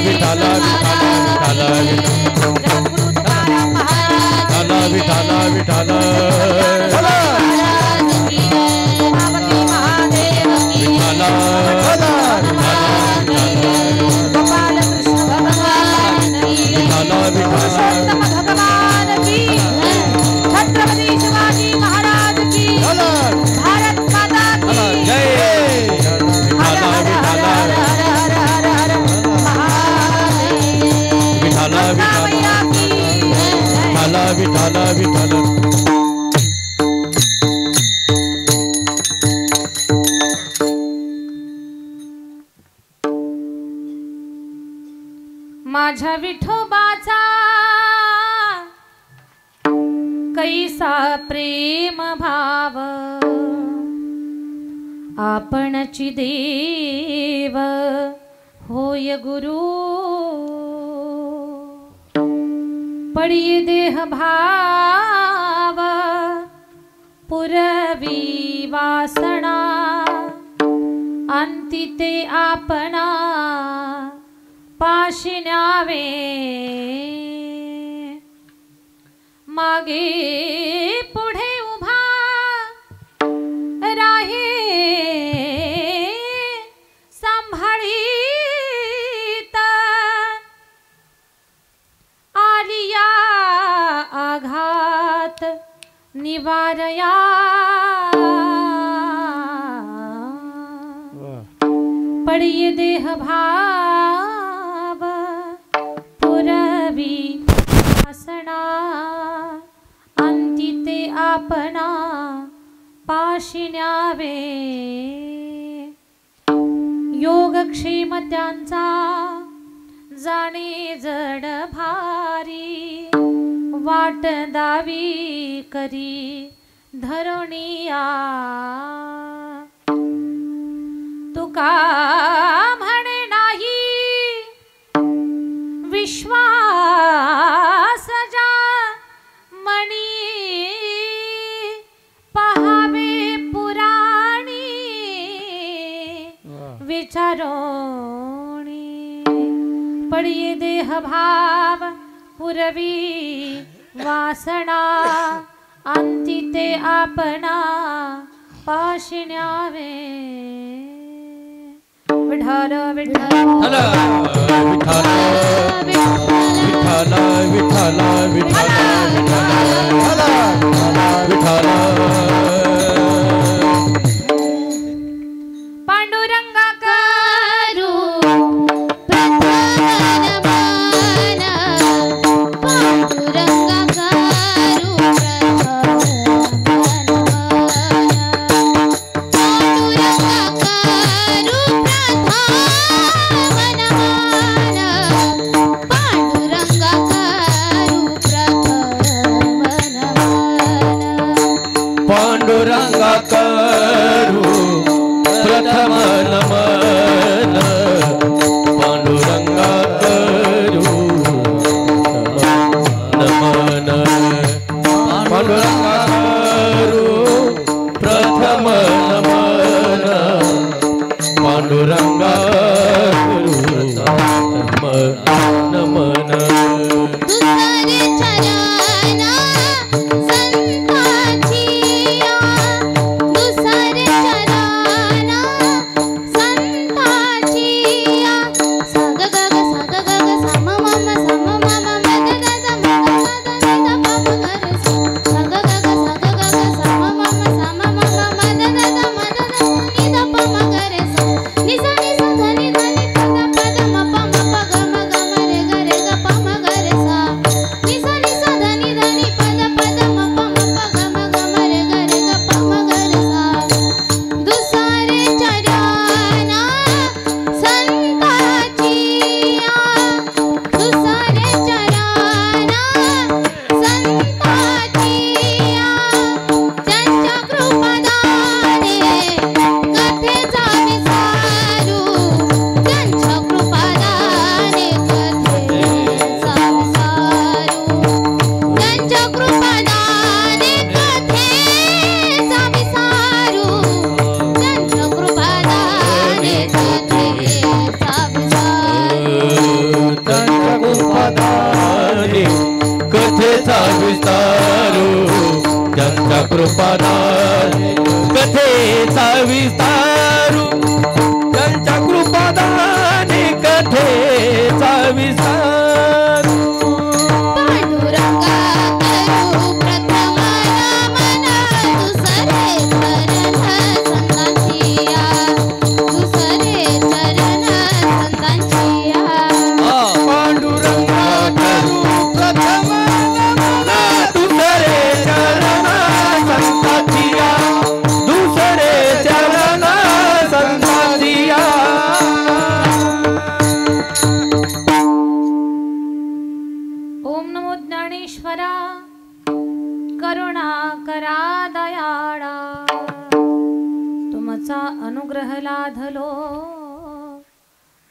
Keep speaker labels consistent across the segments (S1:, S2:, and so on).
S1: विठाल विठाल
S2: जगद्गुरु तुकाराम महाराज
S1: विठाल विठाल
S2: पार्वती महादेव की गोपाल कृष्ण भगवान की पुरुषोत्तम भगवान की छत्रपति शिवाजी महाराज की भारत माता की
S1: जय
S2: हर हर हर हर हर हर हर हर महादेव
S1: विठाल
S2: मैया की
S1: विठाल विठाल
S2: माझ्या विठोबाचा कैसा प्रेम भाव आपणची देव होय गुरु पडिये देह भाव पुरवी वासना अंतिते आपणा पाशी न्यावे मागे पुढे उभा राहे सांभाळीत आलिया आघात निवारया पडिये देह भाव पुरवी वासना अंतिते आपणा पाशी न्यावे योगक्षेम त्यांचा जाणे जड भारी वाट दावी करी धरणिया तुका म्हणे नाही विश्वास जा मणी पहावे पुराणी विचारोणी पडिये देह भाव पुरवी वासना अंतिते आपणा पाशी न्यावे विठाल विठाल
S1: विठाल विठाल विठाल विठाल विठाल
S2: पांडुरंगा करू
S3: पांडुरंगा करू प्रथम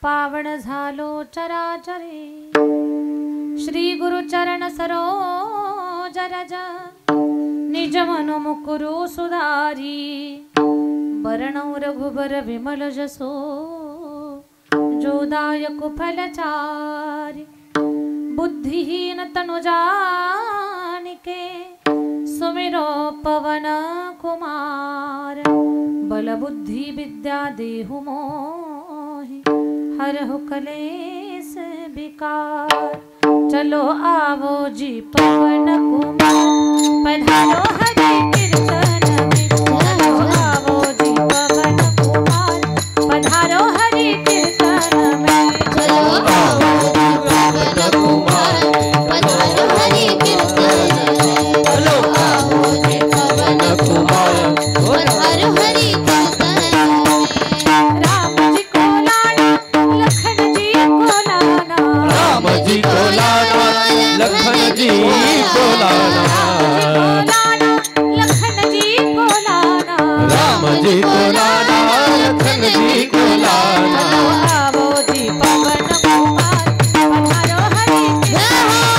S2: पावन झालो चराचरे श्री गुरु चरण सरोज रज निज मनो मुकुरु सुधारी बरणौ रघुबर विमल जसो जोदायक फलचारि बुद्धिहीन तनु जानिके सुमिरो पवन कुमार बल बुद्धि विद्या देहु मोहि हरहु कलेस विकार। चलो आवो जी पवन कुमार पधारो हरि कीर्तन में। चलो आवो जी पवन कुमार पधारो हरि कीर्तन में।
S3: चलो आवो जी पवन कुमार पधारो हरि कीर्तन में। चलो आवो जी पवन कुमार पधारो हरि कीर्तन में।
S2: राम जी को लाना लखन जी को लाना
S1: राम जी को लाना लखन जी को लाना
S2: लखन जी को लाना
S1: राम जी को लाना लखन जी को लाना।
S2: चलो आवो जी पवन कुमार पधारो हरि कीर्तन।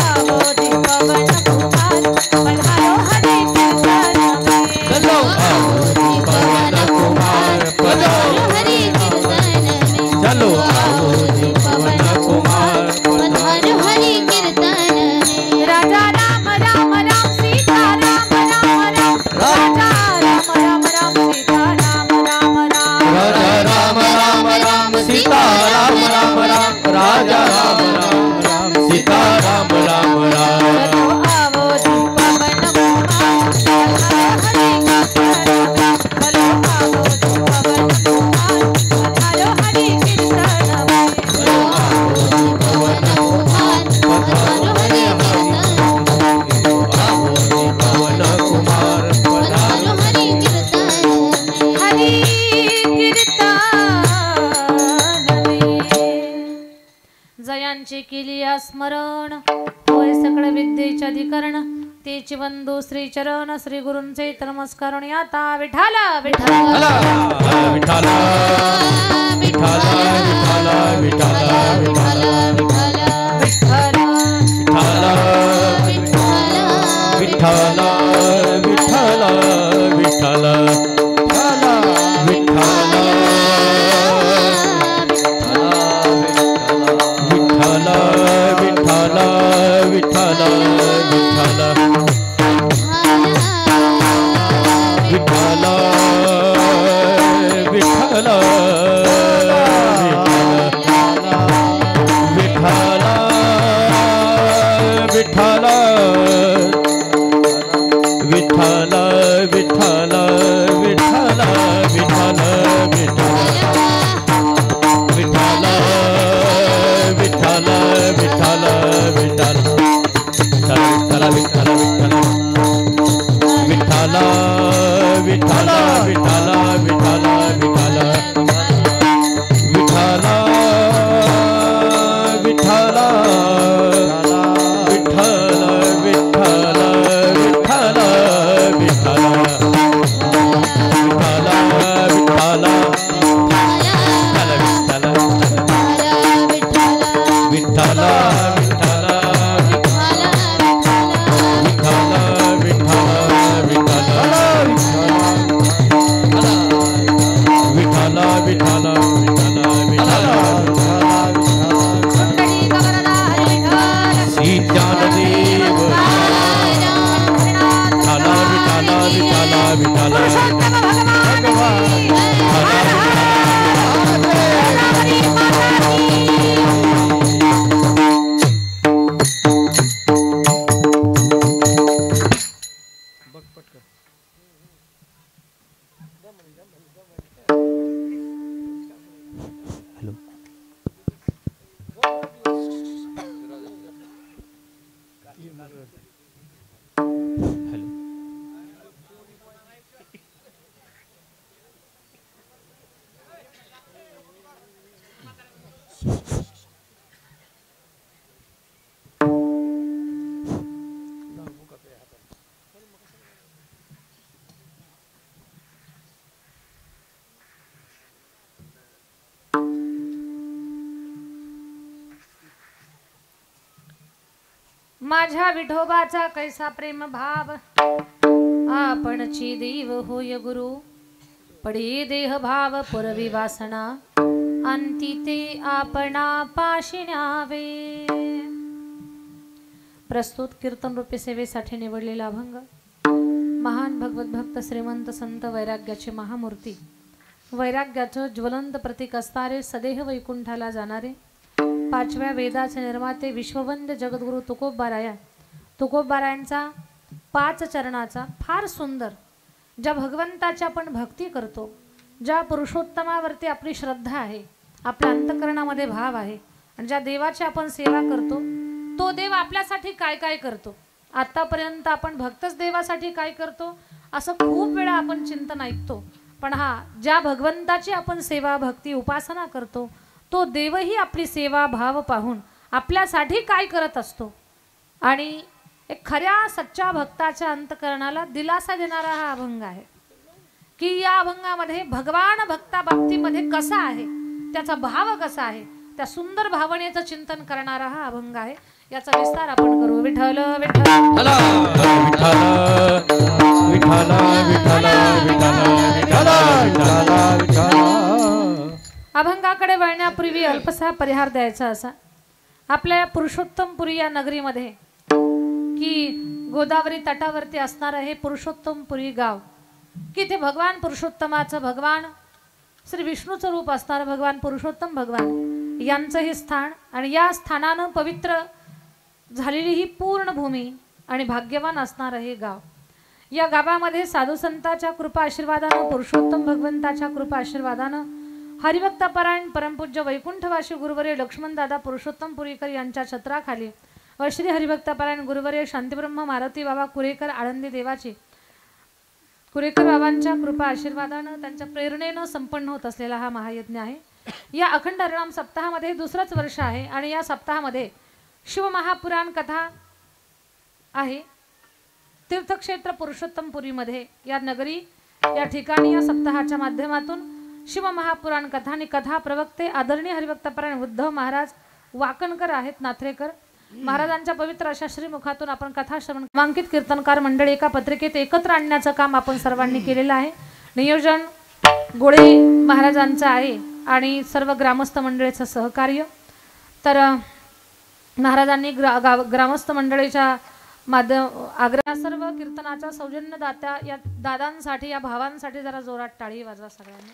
S2: आवो जी पवन कुमार पधारो हरि कीर्तन में।
S1: चलो आओ जी पवन कुमार पधारो
S3: हरि कीर्तन में।
S1: चलो आओ जी पवन कुमार
S3: पधारो हरि कीर्तन में।
S2: राजा राम राम राम सीता राम राम राम राजा राम राम राम सीता राम राम राम
S1: राजा राम राम राम सीता राम राम राम राजा राम राम राम सीता राम राम राम।
S2: चलो आवो जी पवन कुमार पधारो हरि कीर्तन में। चलो आवो जी पवन कुमार पधारो हरि कीर्तन में।
S3: चलो आवो जी पवन कुमार पधारो हरि कीर्तन में।
S1: आओ जी पवन कुमार
S3: पधारो हरि कीर्तन में।
S2: हरि कीर्तन में जयांचे केली स्मरण होय सकळ विद्येचे अधिकरण तेची बंधू श्री चरण श्री गुरूंचे नमस्कारून आता विठाल विठाल
S1: विठाल विठाल विठाल विठाल विठाल
S2: विठाल
S1: विठाल विठाल विठाल विठाल विठाल विठाल विठाल विठाल विठाल विठाल
S2: माझ्या विठोबाचा कैसा प्रेम भाव आपणची देव होय गुरु पडी देह भाव पुरवी वासना अंती ते आपणा पाशी न्यावे. प्रस्तुत कीर्तन रूपी सेवेसाठी निवडलेला अभंग महान भगवत भक्त श्रीमंत संत वैराग्याची महामूर्ती वैराग्याचं ज्वलंत प्रतीक असणारे सदेह वैकुंठाला जाणारे पाचव्या वेदाचे निर्माते विश्ववंद्य जगद्गुरु तुकोबारायांचा 5 चरणाचा फार सुंदर ज्या भगवंताची आपण भक्ती करतो ज्या पुरुषोत्तमावरती आपली श्रद्धा आहे आपल्या अंतःकरणामध्ये भाव आहे आणि ज्या देवाची आपण सेवा करतो तो देव आपल्यासाठी काय काय करतो. आतापर्यंत आपण भक्तच देवासाठी काय करतो असं खूप वेळा आपण चिंतन ऐकतो. पण ज्या भगवंताची आपण सेवा भक्ती उपासना करतो तो देवही आपली सेवा भाव पाहून आपल्यासाठी काय करत असतो. आणि एक खऱ्या सच्चा भक्ताच्या अंतःकरणाला दिलासा देणारा हा अभंग आहे की या अभंगामध्ये भगवान भक्ता बाबतीमध्ये कसा आहे त्याचा भाव कसा आहे त्या सुंदर भावनेचं चिंतन करणारा हा अभंग आहे. याचा विस्तार आपण करू. विठ्ठल विठ्ठल अभंगाकडे वळण्यापूर्वी अल्पसा परिहार द्यायचा असा आपल्या पुरुषोत्तमपुरी या नगरीमध्ये की गोदावरी तटावरती असणारं हे पुरुषोत्तमपुरी गाव की ते भगवान पुरुषोत्तमाचं भगवान श्री विष्णूचं रूप असणारं भगवान पुरुषोत्तम भगवान यांचं हे स्थान आणि या स्थानानं पवित्र झालेली ही पूर्ण भूमी आणि भाग्यवान असणारं हे गाव. या गावामध्ये साधू संतांच्या कृपा आशीर्वादानं पुरुषोत्तम भगवंताच्या कृपा आशीर्वादानं हरिभक्तपरायण परमपूज्य वैकुंठवासी गुरुवर्य लक्ष्मणदादा पुरुषोत्तम पुरीकर यांच्या छत्राखाली व श्री हरिभक्तपरायण गुरुवर्य शांतीब्रह्म मारुती बाबा कुरेकर आळंदी देवाची कुरेकर बाबांच्या कृपा आशीर्वादानं त्यांच्या प्रेरणेनं संपन्न होत असलेला हा महायज्ञ आहे. या अखंड हरिनाम सप्ताहामध्ये दुसरंच वर्ष आहे आणि या सप्ताहामध्ये शिवमहापुराण कथा आहे. तीर्थक्षेत्र पुरुषोत्तमपुरीमध्ये या नगरी या ठिकाणी या सप्ताहाच्या माध्यमातून शिवमहापुराण कथा आणि कथा प्रवक्ते आदरणीय हरिभक्तपरायण उद्धव महाराज वाकणकर आहेत नाथरेकर महाराजांच्या पवित्र अशा श्रीमुखातून आपण कथा श्रवण नामांकित कीर्तनकार मंडळी एका पत्रिकेत एकत्र आणण्याचं काम आपण सर्वांनी केलेलं आहे. नियोजन गोळे महाराजांचं आहे आणि सर्व ग्रामस्थ मंडळीचं सहकार्य. तर महाराजांनी ग्रामस्थ मंडळीच्या आग्रह सर्व कीर्तनाचा सौजन्य दात्या या दादांसाठी या भावांसाठी जरा जोरात टाळी वाजवा सगळ्यांनी.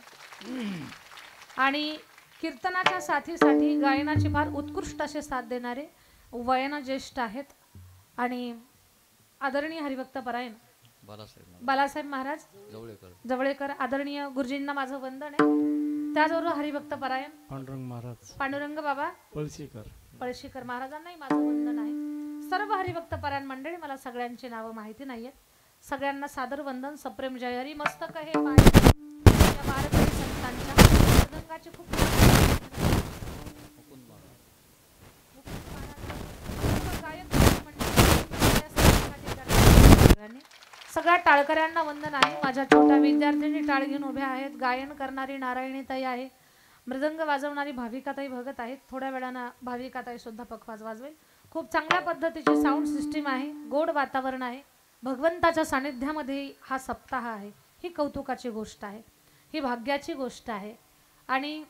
S2: आणि कीर्तनाच्या साथीसाठी गायनाची फार उत्कृष्ट असे साथ देणारे वयना ज्येष्ठ आहेत आणि आदरणीय हरिभक्तपरायण बालासाहेब महाराज जवळेकर आदरणीय गुरुजींना माझं वंदन आहे. त्याचबरोबर हरिभक्तपरायण पांडुरंग बाबा पळशीकर महाराजांनाही माझं वंदन आहे. सर्व हरिभक्तपरायण मंडळी मला सगळ्यांची नावं माहिती नाहीयेत. सगळ्यांना सादर वंदन सप्रेम जय हरी. मस्तक हे पाय या वारकरी संतांच्या मृदंगाची खूप सगळ्या टाळकऱ्यांना वंदन आहे. माझ्या छोट्या विद्यार्थिनी टाळ घेऊन उभ्या आहेत. गायन करणारी नारायणीताई आहे. मृदंग वाजवणारी भाविकाताई भगत आहेत. थोड्या वेळानं भाविकाताई सुद्धा पखवाज वाजवेल. खूप चांगल्या पद्धतीची साऊंड सिस्टीम आहे. गोड वातावरण आहे. भगवंताच्या सानिध्यामध्ये हा सप्ताह आहे. ही कौतुकाची गोष्ट आहे. ही भाग्याची गोष्ट आहे. आणि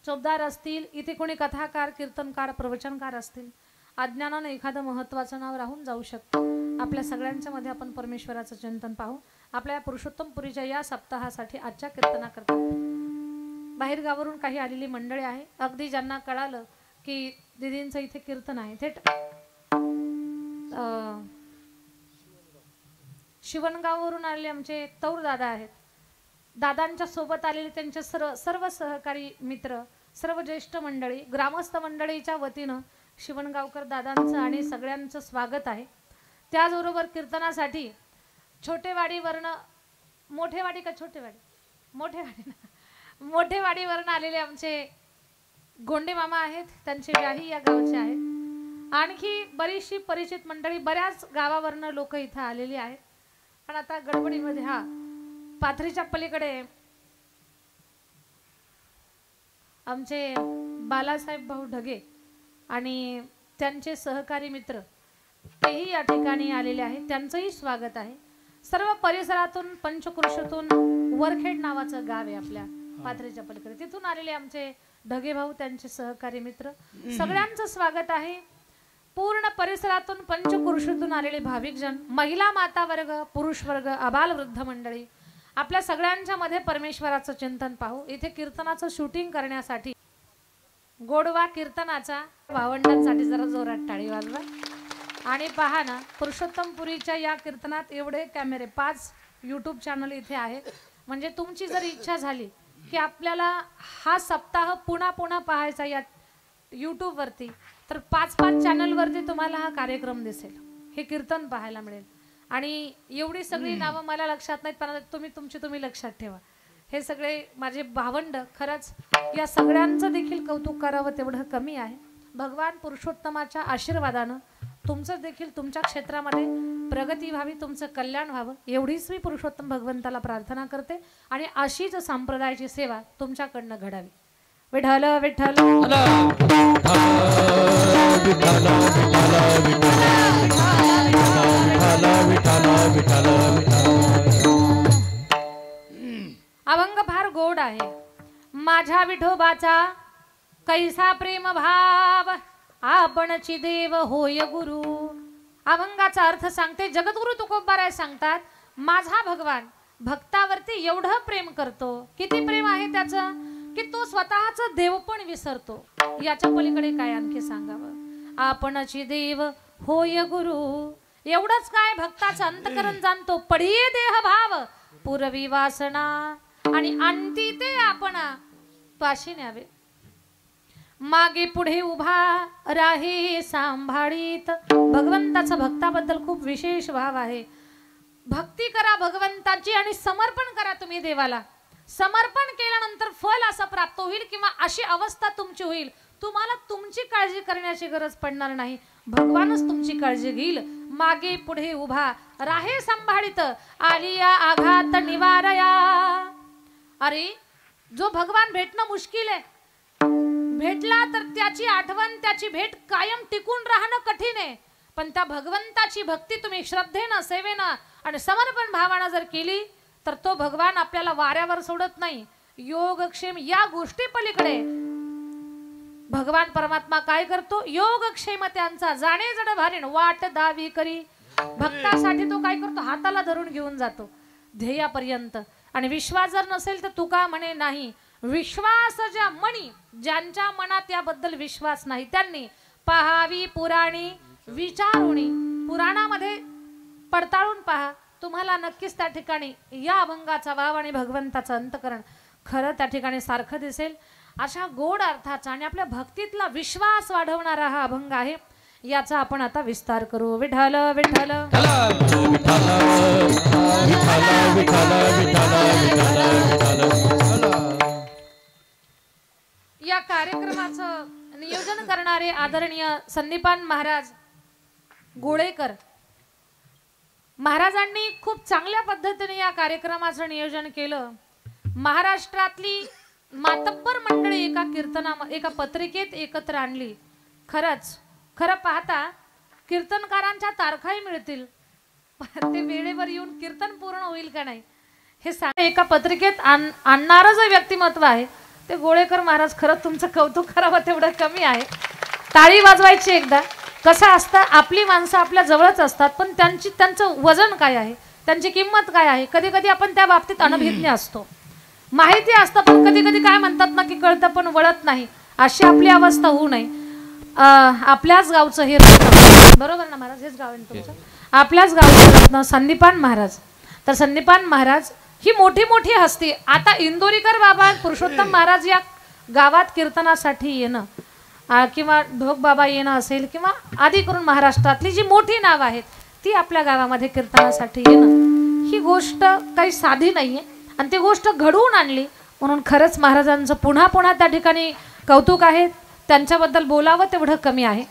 S2: चौबदार असतील इथे कोणी कथाकार कीर्तनकार प्रवचनकार असतील अज्ञानानं एखादं महत्त्वाचं नाव राहून जाऊ शकतं. आपल्या सगळ्यांच्या मध्ये आपण परमेश्वराचं चिंतन पाहू. आपल्या पुरुषोत्तमपुरीच्या या सप्ताहासाठी आजच्या कीर्तनाकरता बाहेर गावावरून काही आलेली मंडळी आहे. अगदी ज्यांना कळालं की दीदींचं इथे कीर्तन आहे थेट शिवणगाववरून आलेले आमचे तौर दादा आहेत. दादांच्या सोबत आलेले त्यांचे सर्व सहकारी मित्र सर्व ज्येष्ठ मंडळी ग्रामस्थ मंडळीच्या वतीनं शिवणगावकर दादांचं आणि सगळ्यांचं स्वागत आहे. त्याचबरोबर कीर्तनासाठी छोटेवाडीवरनं मोठेवाडी का छोटेवाडी मोठेवाडीवरनं आलेले आमचे गोंडे मामा आहेत. त्यांचे व्याही या गावचे आहेत. आणखी बरीचशी परिचित मंडळी बऱ्याच गावावरनं लोक इथं आलेली आहेत. पण आता गडबडीमध्ये पाथरीच्या पलीकडे आमचे बालासाहेब भाऊ ढगे आणि त्यांचे सहकारी मित्र तेही या ठिकाणी आलेले आहेत, त्यांचंही स्वागत आहे. सर्व परिसरातून पंचकृषीतून वरखेड नावाचं गाव आहे आपल्या पाथरीच्या पलीकडे, तिथून आलेले आमचे ढगे भाऊ, त्यांचे सहकारी मित्र, सगळ्यांचं स्वागत आहे. पूर्ण परिसरातून पंचकृषीतून आलेले भाविकजन, महिला माता वर्ग, पुरुष वर्ग, अबाल वृद्ध मंडळी, आपल्या सगळ्यांच्या मध्ये परमेश्वराचं चिंतन पाहू. इथे कीर्तनाचं शूटिंग करण्यासाठी गोडवा कीर्तनाचा भावंडांसाठी जरा जोरात टाळी वाजवा. आणि पहा ना, पुरुषोत्तमपुरीच्या या कीर्तनात एवढे कॅमेरे, 5 यूट्यूब चॅनल इथे आहेत. म्हणजे तुमची जर इच्छा झाली की आपल्याला हा सप्ताह पुन्हा पुन्हा पाहायचा या यूट्यूबवरती, तर 5-5 चॅनलवरती तुम्हाला हा कार्यक्रम दिसेल, हे कीर्तन पाहायला मिळेल. आणि एवढी सगळी नावं मला लक्षात नाहीत, पण तुम्ही लक्षात ठेवा. हे सगळे माझे भावंड, खरंच या सगळ्यांचं देखील कौतुक करावं तेवढं कमी आहे. भगवान पुरुषोत्तमाच्या आशीर्वादानं तुमचं देखील तुमच्या क्षेत्रामध्ये प्रगती व्हावी, तुमचं कल्याण व्हावं, एवढीच मी पुरुषोत्तम भगवंताला प्रार्थना करते. आणि अशीच संप्रदायाची सेवा तुमच्याकडनं घडावी. विठ्ठल विठ्ठल अभंग फार गोड आहे. माझ्या विठोबाचा कैसा प्रेम भाव, आपणची देव होय गुरु. अभंगाचा अर्थ सांगते जगद्गुरु तुकोबाराय सांगतात, माझा भगवान भक्तावरती एवढं प्रेम करतो. किती प्रेम आहे त्याचं की तो स्वतःचा देव पण विसरतो. याच्या पलीकडे काय आणखी सांगावं. आपणची देव होय गुरु. एवढंच काय, भक्ताचं अंतकरण जाणतो. पढिये देह भाव पुरवी वासना, आणि आणती ते आपणा पाशी न्यावे. मागे पुढे उभा राहे सांभाळीत. भगवंताचा भक्ताबद्दल खूप विशेष भाव आहे. भक्ती करा भगवंताची आणि समर्पण करा तुम्ही देवाला. समर्पण केल्यानंतर फल असं प्राप्त होईल किंवा अशी अवस्था तुमची होईल, तुम्हाला तुमची काळजी करण्याची गरज पडणार नाही, भगवानच तुमची काळजी घेईल. मागे पुढे उभा राहे सांभाळीत, आलिया आघात निवारया. अरे जो भगवान भेटणं मुश्किल आहे, भेटला तर त्याची आठवण, त्याची भेट कायम टिकून राहणं कठीण आहे. पण त्या भगवंताची भक्ती तुम्ही श्रद्धेनं, सेवेनं आणि समर्पण भावानं जर केली तर तो भगवान आपल्याला वाऱ्यावर सोडत नाही. योगक्षेम या गोष्टी पलीकडे भगवान परमात्मा काय करतो, योगक्षेम त्यांचा जाणे जड भारीन वाट दावी करी. भक्तासाठी तो काय करतो, हाताला धरून घेऊन जातो ध्येयापर्यंत. आणि विश्वास जर नसेल तर तुका म्हणे नाही, विश्वास ज्या मनी, ज्यांच्या मनात याबद्दल विश्वास नाही त्यांनी पहावी पुराणी विचारुणी. पुराणामध्ये पडताळून पहा, तुम्हाला नक्कीच त्या ठिकाणी या अभंगाचा भाव आणि भगवंताचं अंतकरण खरं त्या ठिकाणी सारखं दिसेल. अशा गोड अर्थाचा आणि आपल्या भक्तीतला विश्वास वाढवणारा हा अभंग आहे. याचा आपण आता विस्तार करू. विठ्ठल विठ्ठल या कार्यक्रमाचं नियोजन करणारे आदरणीय संदीपान महाराज गोळेकर महाराजांनी खूप चांगल्या पद्धतीने या कार्यक्रमाचं नियोजन केलं. महाराष्ट्रातली मातब्बर मंडळी एका एका पत्रिकेत एकत्र आणली. खरं पाहता कीर्तनकारांच्या तारखाही मिळतील, ते वेळेवर येऊन कीर्तन पूर्ण होईल का नाही हे सांग. एका पत्रिकेत आणणारं जे व्यक्तिमत्व आहे ते गोळेकर महाराज. खरंच तुमचं कौतुक करावं तेवढं कमी आहे. टाळी वाजवायची एकदा. कसं असतं, आपली माणसं आपल्या जवळच असतात, पण त्यांचं वजन काय आहे, त्यांची किंमत काय आहे, कधी कधी आपण त्या बाबतीत अनभिज्ञ असतो. माहिती असतं पण कधी कधी काय म्हणतात ना की कळतं पण वळत नाही. अशी आपली अवस्था होऊ नये. आपल्याच गावचं हे रत्न, बरोबर ना महाराज, हेच गाव आहे तुमचं, आपल्याच गावचं रत्न संदीपान महाराज. तर संदीपान महाराज ही मोठी मोठी हस्ती. आता इंदोरीकर बाबा पुरुषोत्तम महाराज या गावात कीर्तनासाठी येणं किंवा ढोक बाबा येणं असेल किंवा आदी करून महाराष्ट्रातली जी मोठी नाव आहेत ती आपल्या गावामध्ये कीर्तनासाठी येणं, ही गोष्ट काही साधी नाहीये आणि ती गोष्ट घडवून आणली. म्हणून खरंच महाराजांचं पुन्हा पुन्हा त्या ठिकाणी कौतुक आहे. त्यांच्याबद्दल बोलावं तेवढं कमी आहे.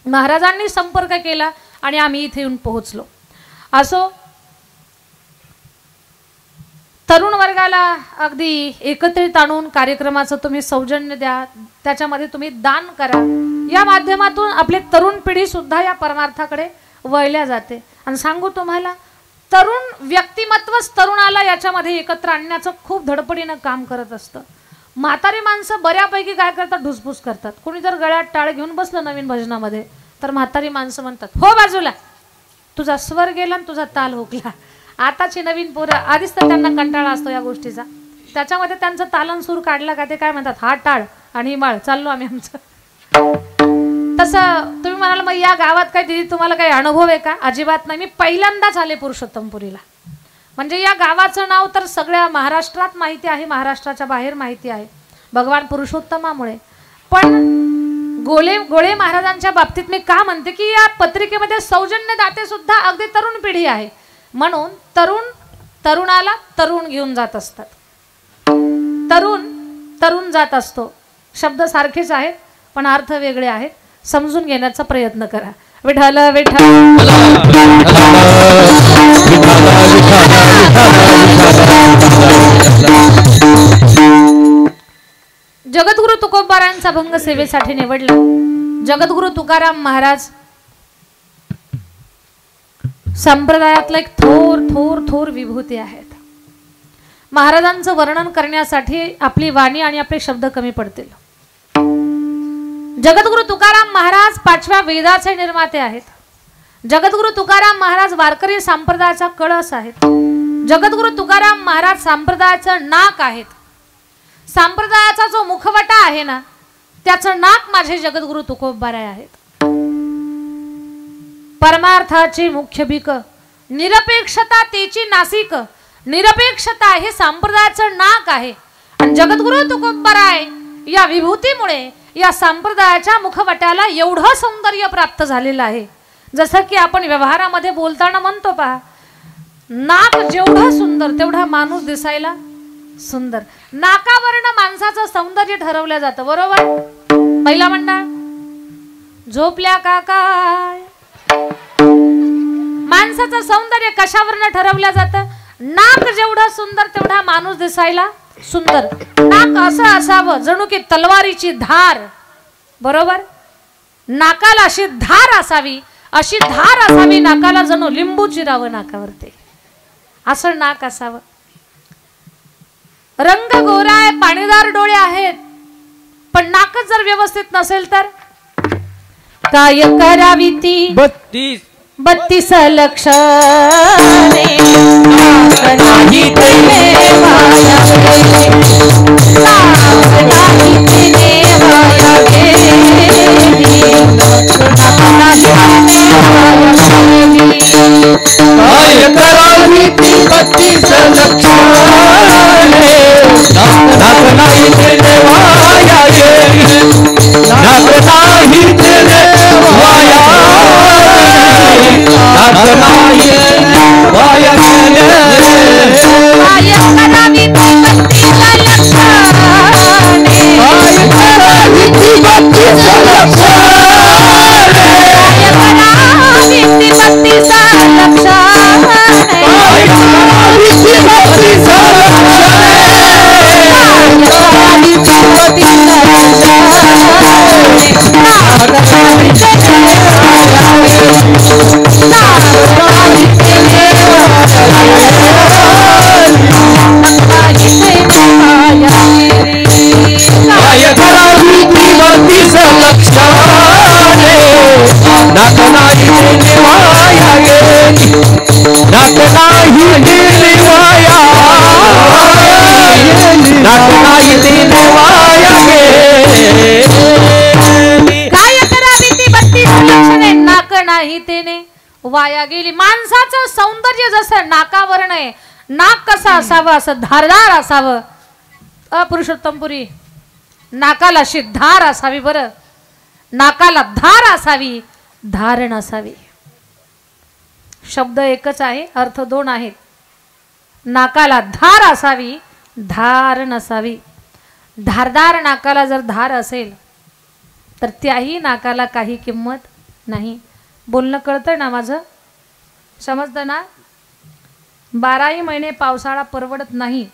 S2: महाराजांनी संपर्क केला आणि आम्ही इथे येऊन पोहोचलो. असो, तरुण वर्गाला अगदी एकत्रित आणून कार्यक्रमाचं तुम्ही सौजन्य द्या, त्याच्यामध्ये तुम्ही दान करा. या माध्यमातून आपली तरुण पिढी सुद्धा या परमार्थाकडे वळल्या जाते. आणि सांगू तुम्हाला, तरुण व्यक्तिमत्वच तरुणाला याच्यामध्ये एकत्र आणण्याचं खूप धडपडीनं काम करत असतं. म्हातारी माणसं बऱ्यापैकी काय करतात, ढुसफूस करतात. कोणी जर गळ्यात टाळ घेऊन बसलं नवीन भजनामध्ये तर म्हातारी माणसं म्हणतात, हो बाजूला, तुझा स्वर गेला आणि तुझा ताल हुकला. आताची नवीन पोरं आधीच तर त्यांना कंटाळा असतो या गोष्टीचा, त्याच्यामध्ये त्यांचं तालन सूर काढला का ते काय म्हणतात, हा टाळ आणि माळ, चाललो आम्ही आमचं. तसं तुम्ही म्हणाल मग या गावात काय दिदी तुम्हाला काही अनुभव आहे का? अजिबात नाही. मी पहिल्यांदाच आले पुरुषोत्तमपुरीला. म्हणजे या गावाचं नाव तर सगळ्या महाराष्ट्रात माहिती आहे, महाराष्ट्राच्या बाहेर माहिती आहे भगवान पुरुषोत्तमामुळे. पण गोळे महाराजांच्या बाबतीत मी का म्हणते की या पत्रिकेमध्ये सौजन्य दाते सुद्धा अगदी तरुण पिढी आहे. म्हणून तरुणाला तरुण घेऊन जात असतात. तरुण जात असतो. शब्द सारखेच आहेत पण अर्थ वेगळे आहेत. समजून घेण्याचा प्रयत्न करा. विठ्ठल विठ्ठल जगद्गुरु तुकोबारायांचा भंग सेवेसाठी निवडला. जगद्गुरु तुकाराम महाराज संप्रदायातला एक थोर थोर थोर विभूती आहेत. महाराजांचं वर्णन करण्यासाठी आपली वाणी आणि आपले शब्द कमी पडतील. जगद्गुरु तुकाराम महाराज 5व्या वेदाचे निर्माते आहेत. जगद्गुरु तुकाराम महाराज वारकरी संप्रदायाचा कळस आहेत. जगद्गुरु तुकाराम महाराज संप्रदायाचं नाक आहेत. संप्रदायाचा जो मुखवटा आहे ना त्याचं नाक माझे जगद्गुरु तुकोबाराय आहेत. परमार्थाची मुख्य भीक, निरपेक्षता तेची नासिक. निरपेक्षता हे संप्रदायाचं नाक आहे. आणि जगद्गुरु तुकोबाराय या विभूतीमुळे या संप्रदायाच्या मुखवट्याला एवढं सौंदर्य प्राप्त झालेलं आहे. जसं की आपण व्यवहारामध्ये बोलताना म्हणतो पहा, नाक जेवढं सुंदर तेवढा माणूस दिसायला सुंदर. नाकावरनं माणसाचं सौंदर्य ठरवलं जातं. बरोबर? पहिला मंडळ झोपल्या का काय? माणसाचं सौंदर्य कशावरनं ठरवलं जातं? नाक जेवढं सुंदर तेवढा माणूस दिसायला सुंदर. नाक असं असावं जणू की तलवारीची धार. बरोबर? नाकाला अशी धार असावी, अशी धार असावी नाकाला, जणू लिंबू चिरावं नाकावरती, असं नाक असावं. रंग गोरा आहे, पाणीदार डोळे आहेत, पण नाकच जर व्यवस्थित नसेल तर काय करावी ती 32 लक्षणे. नाही तेने वाया
S1: काय करावी ती 32 लक्षणे. नाक नाही तेने वाया गेली, नाक नाही तेने वाया, नाक नाही वाया गेले.
S2: काय करावी ती 32 लक्षणे.
S1: काय करावी ती 32 लक्षणे.
S2: वाया गेली. माणसाचं सौंदर्य जसं नाकावरण आहे, नाक कसं असावं, असं धारदार असावं. पुरुषोत्तमपुरी नाकाला अशी धार असावी. बरं, नाकाला धार असावी, धार नसावी. शब्द एकच आहे, अर्थ दोन आहेत. नाकाला धार असावी, धार नसावी. धारदार नाकाला जर धार असेल तर त्याही नाकाला काही किंमत नाही. बोलणं कळतंय ना माझं? समजतं ना? 12ही महिने पावसाळा परवडत नाही.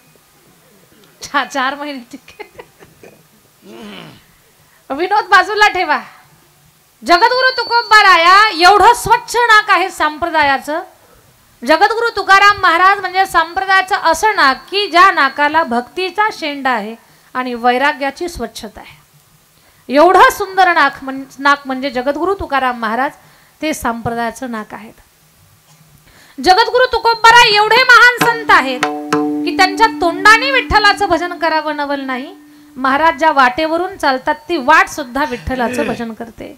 S2: 4 महिने ठीक आहे. विनोद बाजूला ठेवा. जगद्गुरु तुकोबाराया एवढं स्वच्छ नाक आहे संप्रदायाचं. जगद्गुरु तुकाराम महाराज म्हणजे संप्रदायाचं असं नाक की ज्या नाकाला भक्तीचा शेंडा आहे आणि वैराग्याची स्वच्छता आहे. एवढं सुंदर नाक म्हणजे जगद्गुरु तुकाराम महाराज ते संप्रदायाचं नाक आहेत. जगद्गुरु तुकोबाराय एवढे महान संत आहेत की त्यांच्या तोंडाने विठ्ठलाचं भजन करावं नवल नाही. महाराज ज्या वाटेवरून चालतात ती वाट सुद्धा विठ्ठलाचं भजन करते.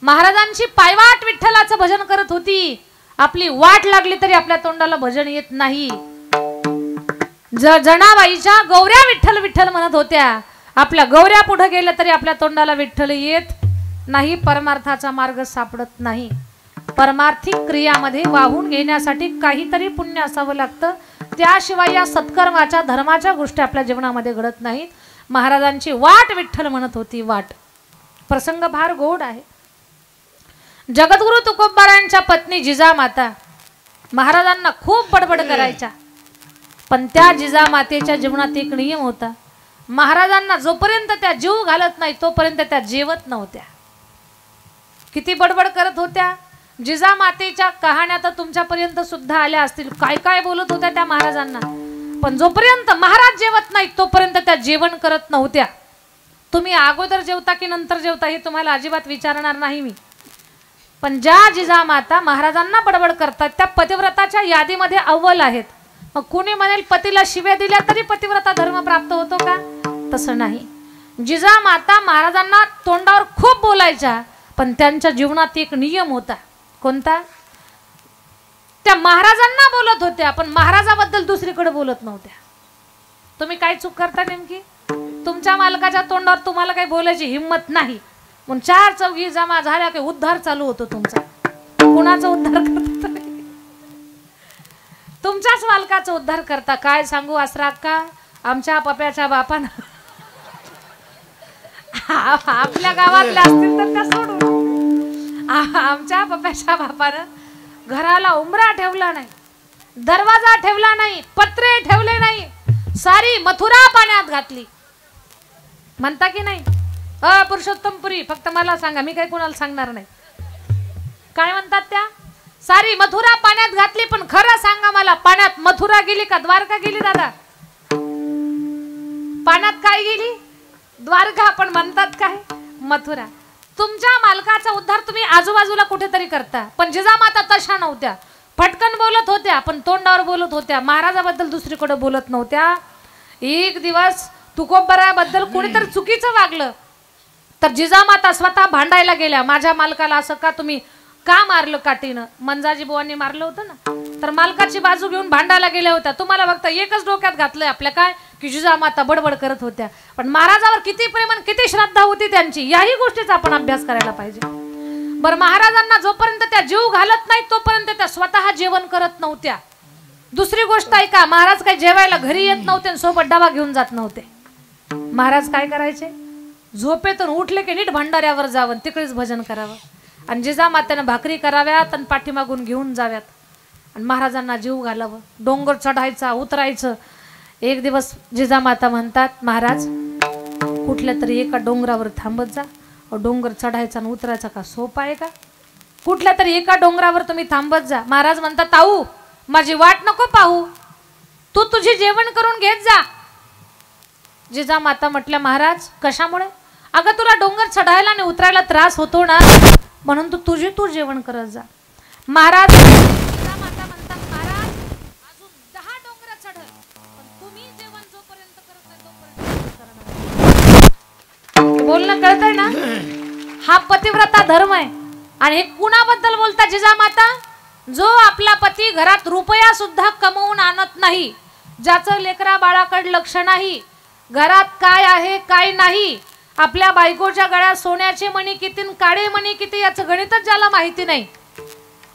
S2: महाराजांची पायवाट विठ्ठलाचं भजन करत होती. आपली वाट लागली तरी आपल्या तोंडाला भजन येत नाही. जनाबाईच्या गौऱ्या विठ्ठल विठ्ठल म्हणत होत्या. आपल्या गौऱ्या पुढे गेल्या तरी आपल्या तोंडाला विठ्ठल येत नाही. परमार्थाचा मार्ग सापडत नाही. परमार्थिक क्रियामध्ये वाहून घेण्यासाठी काहीतरी पुण्य असावं लागतं. त्याशिवाय या सत्कर्माच्या धर्माच्या गोष्टी आपल्या जीवनामध्ये घडत नाहीत. महाराजांची वाट विठ्ठल म्हणत होती. वाट प्रसंग फार गोड आहे. जगद्गुरु तुकोबारायांच्या पत्नी जिजामाता महाराजांना खूप बडबड करायच्या. पण त्या जिजामातेच्या जीवनात एक नियम होता. महाराजांना जोपर्यंत त्या जीव घालत नाही तोपर्यंत त्या जेवत नव्हत्या. किती बडबड करत होत्या. जिजामातेच्या कहाण्या तर तुमच्यापर्यंत सुद्धा आल्या असतील. काय काय बोलत होत्या त्या महाराजांना. पण जोपर्यंत महाराज जेवत नाही तोपर्यंत त्या जेवण करत नव्हत्या. तुम्ही अगोदर जेवता की नंतर जेवता हे तुम्हाला अजिबात विचारणार नाही मी. पण ज्या जिजामाता महाराजांना बडबड करतात त्या पतिव्रताच्या यादीमध्ये अव्वल आहेत. मग कुणी म्हणेल पतीला शिव्या दिल्या तरी पतिव्रता धर्म प्राप्त होतो का? तसं नाही. जिजामाता महाराजांना तोंडावर खूप बोलायच्या पण त्यांच्या जीवनात एक नियम होता. कोणता? त्या महाराजांना बोलत होत्या पण महाराजाबद्दल दुसरीकडे बोलत नव्हत्या. तुम्ही काय चूक करता नेमकी? तुमच्या मालकाच्या तोंडावर तुम्हाला काही बोलायची हिंमत नाही म्हणून चार चौघी जमा झाल्या की उद्धार चालू होतो तुमचा. कुणाचा उद्धार करता? तुमच्याच मालकाचा उद्धार करता. काय सांगू आसराक्का, आमच्या पप्याच्या बापानं आपल्या गावातल्या असतील तर त्या सोडून आमच्या पप्याच्या बापानं घराला उंबरा ठेवला नाही, दरवाजा ठेवला नाही, पत्रे ठेवले नाही, सारी मथुरा पाण्यात घातली. म्हणता की नाही? पुरुषोत्तमपुरी फक्त मला सांगा, मी काही कोणाला सांगणार नाही. काय म्हणतात त्या? सारी मथुरा पाण्यात घातली. पण खरं सांगा मला, पाण्यात मथुरा गेली का द्वारका गेली? दादा, पाण्यात काय गेली? द्वारका. पण म्हणतात काय? मथुरा. तुमच्या मालकाचा उद्धार तुम्ही आजूबाजूला कुठेतरी करता. पण जिजामाता तशा नव्हत्या. फटकन बोलत होत्या पण तोंडावर बोलत होत्या. महाराजाबद्दल दुसरीकडे बोलत नव्हत्या. एक दिवस तुकोबाराबद्दल कोणीतरी चुकीचं वागलं तर जिजामाता स्वतः भांडायला गेल्या. माझ्या मालकाला असं का तुम्ही का मारलं काठीनं? मंजाजी बुवांनी मारलं होतं ना. तर मालकाची बाजू घेऊन भांडायला गेल्या होत्या. तुम्हाला फक्त एकच डोक्यात घातलंय आपल्या काय की जिजामाता बडबड करत होत्या. पण महाराजावर किती प्रेम आणि किती श्रद्धा होती त्यांची, याही गोष्टीचा आपण अभ्यास करायला पाहिजे. बरं, महाराजांना जोपर्यंत त्या जीव घालत नाही तोपर्यंत त्या स्वतः जेवण करत नव्हत्या. दुसरी गोष्ट आहे का, महाराज काही जेवायला घरी येत नव्हते आणि सोबत डबा घेऊन जात नव्हते. महाराज काय करायचे? झोपेतून उठले की नीट भंडाऱ्यावर जावं, तिकडेच भजन करावं आणि जिजामातेनं भाकरी कराव्यात आणि पाठीमागून घेऊन जाव्यात आणि महाराजांना जीव घालावं. डोंगर चढायचा, उतरायचं. एक दिवस जिजामाता म्हणतात, महाराज कुठल्या तरी एका डोंगरावर थांबत जा. डोंगर चढायचा आणि उतरायचा का सोपा आहे का? कुठल्या तरी एका डोंगरावर तुम्ही थांबत जा. महाराज म्हणतात, ताऊ माझी वाट नको पाहू, तू तुझी जेवण करून घेत जा. जिजामाता म्हटल्या, महाराज कशामुळे? अगं तुला डोंगर चढायला आणि उतरायला त्रास होतो ना, म्हणून तू जेवण करत जा. महाराज जिजामाता म्हणतात, महाराज अजून 10 डोंगर चढ, पण तुम्ही जेवण जोपर्यंत करत नाही तोपर्यंत करणार. बोलणं कळतंय ना? हा पतिव्रता धर्म आहे. आणि हे कुणाबद्दल बोलता जिजामाता? जो आपला पती घरात रुपया सुद्धा कमवून आणत नाही, ज्याचं लेकरा बाळाकडे लक्ष नाही, घरात काय आहे काय नाही, आपल्या बायकोच्या गळ्यात सोन्याचे मणी किती काळे मणी किती याचं गणितच ज्याला माहिती नाही,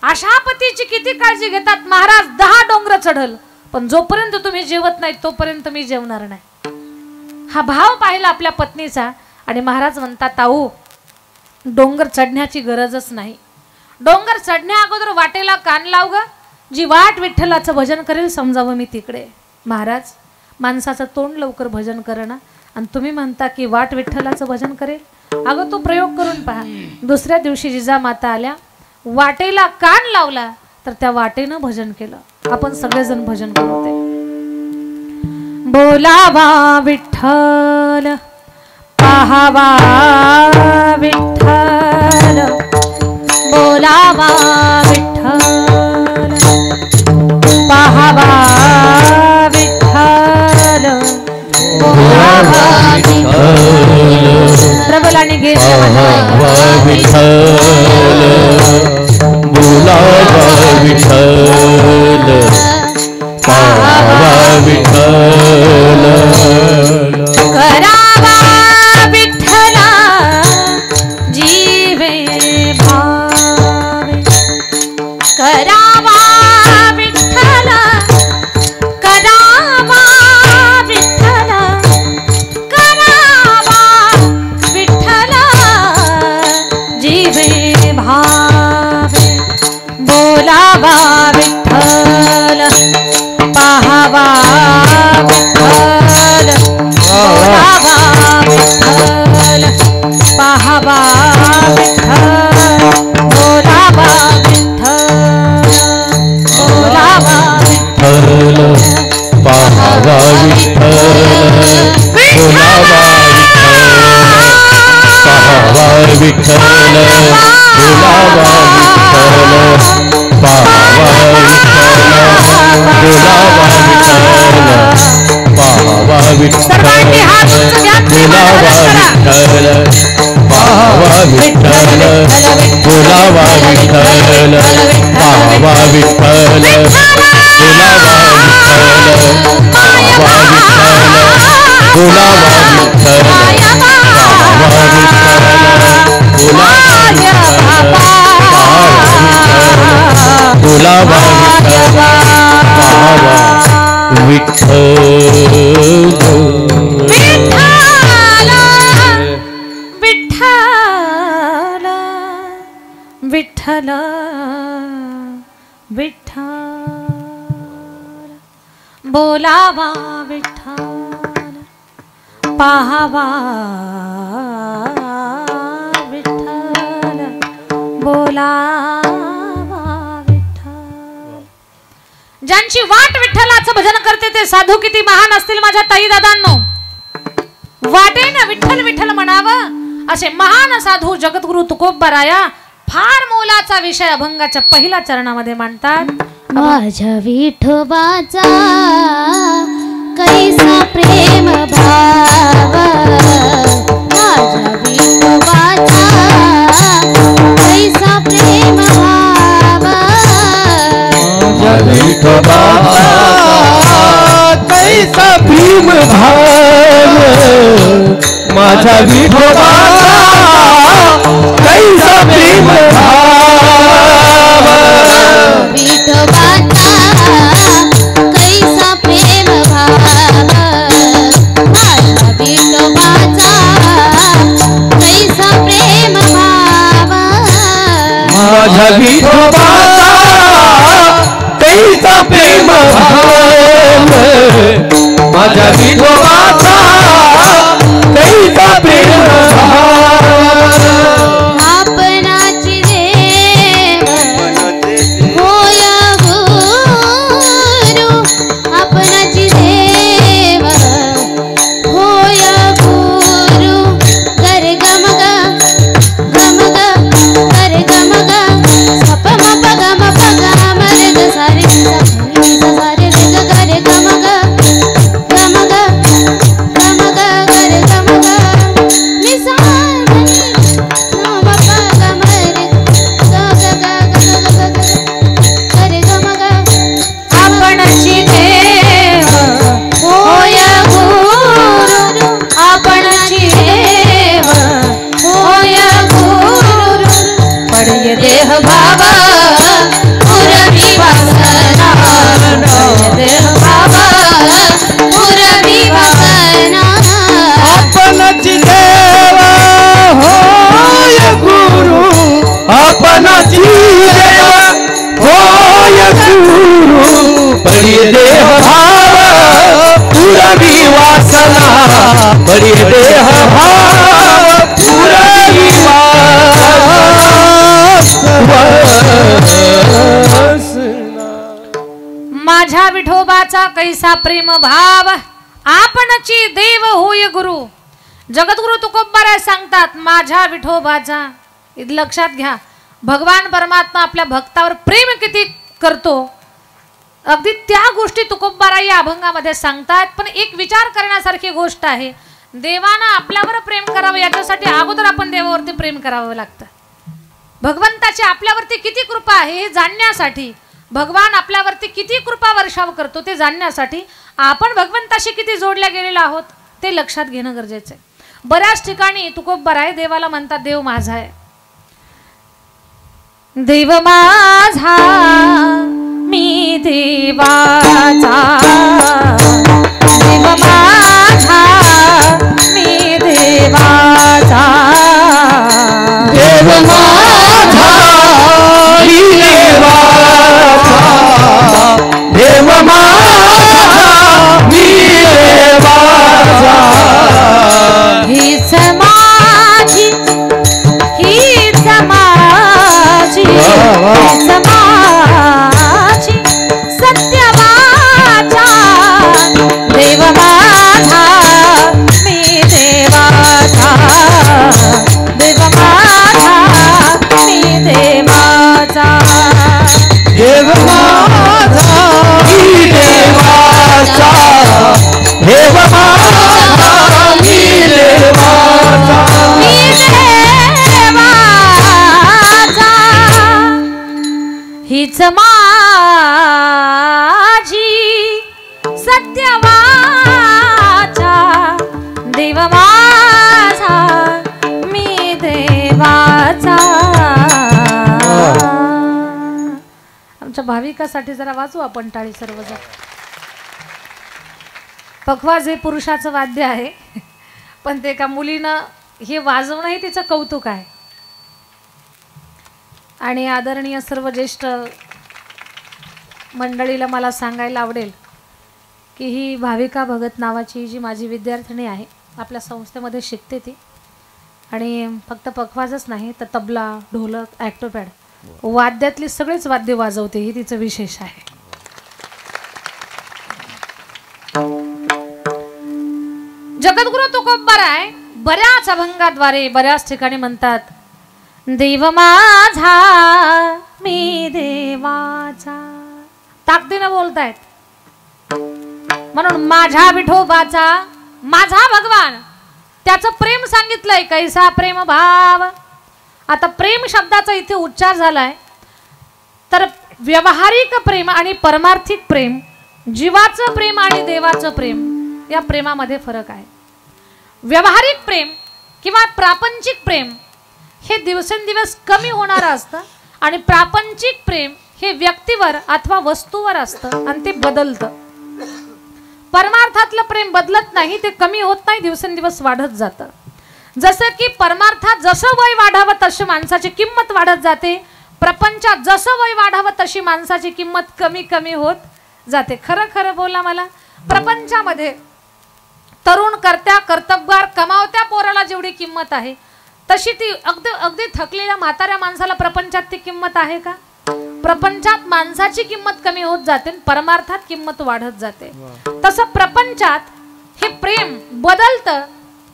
S2: अशा पतीची किती काळजी घेतात. महाराज 10 डोंगर चढल पण जोपर्यंत तुम्ही जेवत नाही तोपर्यंत मी जेवणार नाही. हा भाव पाहिला आपल्या पत्नीचा. आणि महाराज म्हणतात, ताऊ डोंगर चढण्याची गरजच नाही. डोंगर चढण्या अगोदर वाटेला कान लाव ग. जी वाट विठ्ठलाचं भजन करेल समजावं मी तिकडे. महाराज माणसाचं तोंड लवकर भजन करणं आणि तुम्ही म्हणता की वाट विठ्ठलाचं भजन करेल. अगं तू प्रयोग करून पहा. दुसऱ्या दिवशी जिजामाता आल्या, वाटेला कान लावला तर त्या वाटेनं भजन केलं. आपण सगळेजण भजन करू ते. बोलावा विठ्ठल पाहावा विठ्ठल, बोलावा विठ्ठल पाहावा विठ्ठल, बोलावा प्रबलाने घे
S1: विठ्ठल, बोलावा विठ्ठल पाहावा विठ्ठल,
S2: करावा विठ्ठला जीवे भावे, करावा विठ्ठला, करावा विठ्ठला, करावा विठ्ठला जीवे भावे, बोलावा विठ्ठल पाहावा विठ्ठल, बोलावा विठ्ठल पाहावा विठ्ठल, बोलावा विठ्ठल, बोलावा
S1: विठ्ठल पाहावा विठ्ठल, बोलावा विठ्ठल, पाहावा विठ्ठल, बोलावा विठ्ठल, पाहावा विठ्ठल, बोलावा विठ्ठल, पाहावा विठ्ठल, बोलावा विठ्ठल, पाहावा विठ्ठल, बोलावा विठ्ठल, पाहावा विठ्ठल, बोलावा विठ्ठल, पाहावा विठ्ठल, बोलावा विठ्ठल,
S2: विठ्ठल विठ्ठल, बोलावा विठ्ठल पाहावा विठ्ठल, बोलावा विठ्ठल. ज्यांची वाट विठ्ठलाचं भजन करते ते साधू किती महान असतील माझ्या ताई दादांनो. वाटेनं विठ्ठल विठ्ठल म्हणावं असे महान साधू जगद्गुरु तुकोबराया फार मोलाचा विषय अभंगाच्या पहिल्या चरणामध्ये मांडतात.
S3: माझ्या विठोबाचा कैसा प्रेम भाव, माझ्या विठोबाचा कैसा प्रेम भाव,
S1: माझ्या विठोबाचा कैसा प्रेम भाव, माझ्या विठोबाचा कैसा प्रेम भाव,
S3: विठोबाचा कैसा प्रेम भाव, माझ्या विठोबाचा कैसा प्रेम भाव,
S1: माझ्या विठोबाचा कैसा प्रेम भाव, माझ्या विठोबाचा कैसा प्रेम भाव,
S3: आपणाची देव होय गुरु, आपणाची देव होय गुरु, गर गम ग गम ग गर गम ग सप मप गम प गम रे ग सारे सा रे ग गर गम ग गम ग
S2: कैसा प्रेम भाव आपणची देव होय गुरु. जगद्गुरु तुकोबाराय सांगतात माझ्या विठोबाचा. लक्षात घ्या, भगवान परमात्मा आपल्या भक्तावर प्रेम किती करतो अगदी त्या गोष्टी तुकोबाराय या अभंगामध्ये सांगतात. पण एक विचार करण्यासारखी गोष्ट आहे, देवानं आपल्यावर प्रेम करावं याच्यासाठी अगोदर आपण देवावरती प्रेम करावं लागतं. भगवंताची आपल्यावरती किती कृपा आहे हे जाणण्यासाठी, भगवान आपल्यावरती किती कृपा वर्षाव करतो ते जाणण्यासाठी आपण भगवंताशी किती जोडल्या गेलेलो आहोत ते लक्षात घेणं गरजेचं आहे. बऱ्याच ठिकाणी तुकोबाराय देवाला म्हणतात देव माझा आहे. देव माझा मी देवाचा, देव माझा मी देवाचा,
S1: देव माझा मी देवाचा, देव माझा मी देवाचा.
S2: हीच माझी, हीच माझी, हीच माझी सत्यवाचा, देव माझा मी देवाचा, देव माझा मी देवाचा,
S1: देव माझा मी देवाचा, देव माझा मी देवाचा,
S2: मी देवाचा. हीच माझी सत्यवाचा, देव माझा मी देवाचा. आमच्या भाविकासाठी जरा वाचू आपण टाळी सर्वजण. पखवाज हे पुरुषाचं वाद्य आहे, पण ते एका मुलीनं हे वाजवणं हे तिचं कौतुक आहे. आणि आदरणीय सर्व ज्येष्ठ मंडळीला मला सांगायला आवडेल की ही भाविका भगत नावाची जी माझी विद्यार्थिनी आहे, आपल्या संस्थेमध्ये शिकते ती. आणि फक्त पखवाजच नाही तर तबला, ढोलक, ॲक्टोपॅड वाद्यातली सगळेच वाद्य वाजवते, ही तिचं विशेष आहे. जगद्गुरु तुकोबाराय बऱ्याच अभंगाद्वारे बऱ्याच ठिकाणी म्हणतात देव माझा मी देवाचा. ताकदीनं बोलतायत. म्हणून माझ्या विठोबाचा, माझा भगवान, त्याचं प्रेम सांगितलंय कैसा प्रेम भाव. आता प्रेम शब्दाचा इथे उच्चार झालाय तर व्यावहारिक प्रेम आणि परमार्थिक प्रेम, जीवाचं प्रेम आणि देवाचं प्रेम या प्रेमामध्ये फरक आहे. व्यावहारिक प्रेम किंवा प्रापंचिक प्रेम हे दिवसेंदिवस कमी होणारं असतं आणि प्रापंचिक प्रेम हे व्यक्तीवर अथवा वस्तूवर असतं आणि ते बदलतं. परमार्थातलं प्रेम बदलत नाही, ते कमी होत नाही, दिवसेंदिवस वाढत जातं. जसं की परमार्थात जसं वय वाढावं तशी माणसाची किंमत वाढत जाते, प्रपंचात जसं वय वाढावं तशी माणसाची किंमत कमी कमी होत जाते. खरं खरं बोला मला, प्रपंचामध्ये तरुण कर्त्या, कर्तबगार, कमावत्या पोराला जेवढी किंमत आहे तशी ती अगदी अगदी थकलेल्या म्हाताऱ्या माणसाला प्रपंचात ती किंमत आहे का? प्रपंचात माणसाची किंमत कमी होत जाते, परमार्थात किंमत वाढत जाते. तसं प्रपंचात हे प्रेम बदलतं,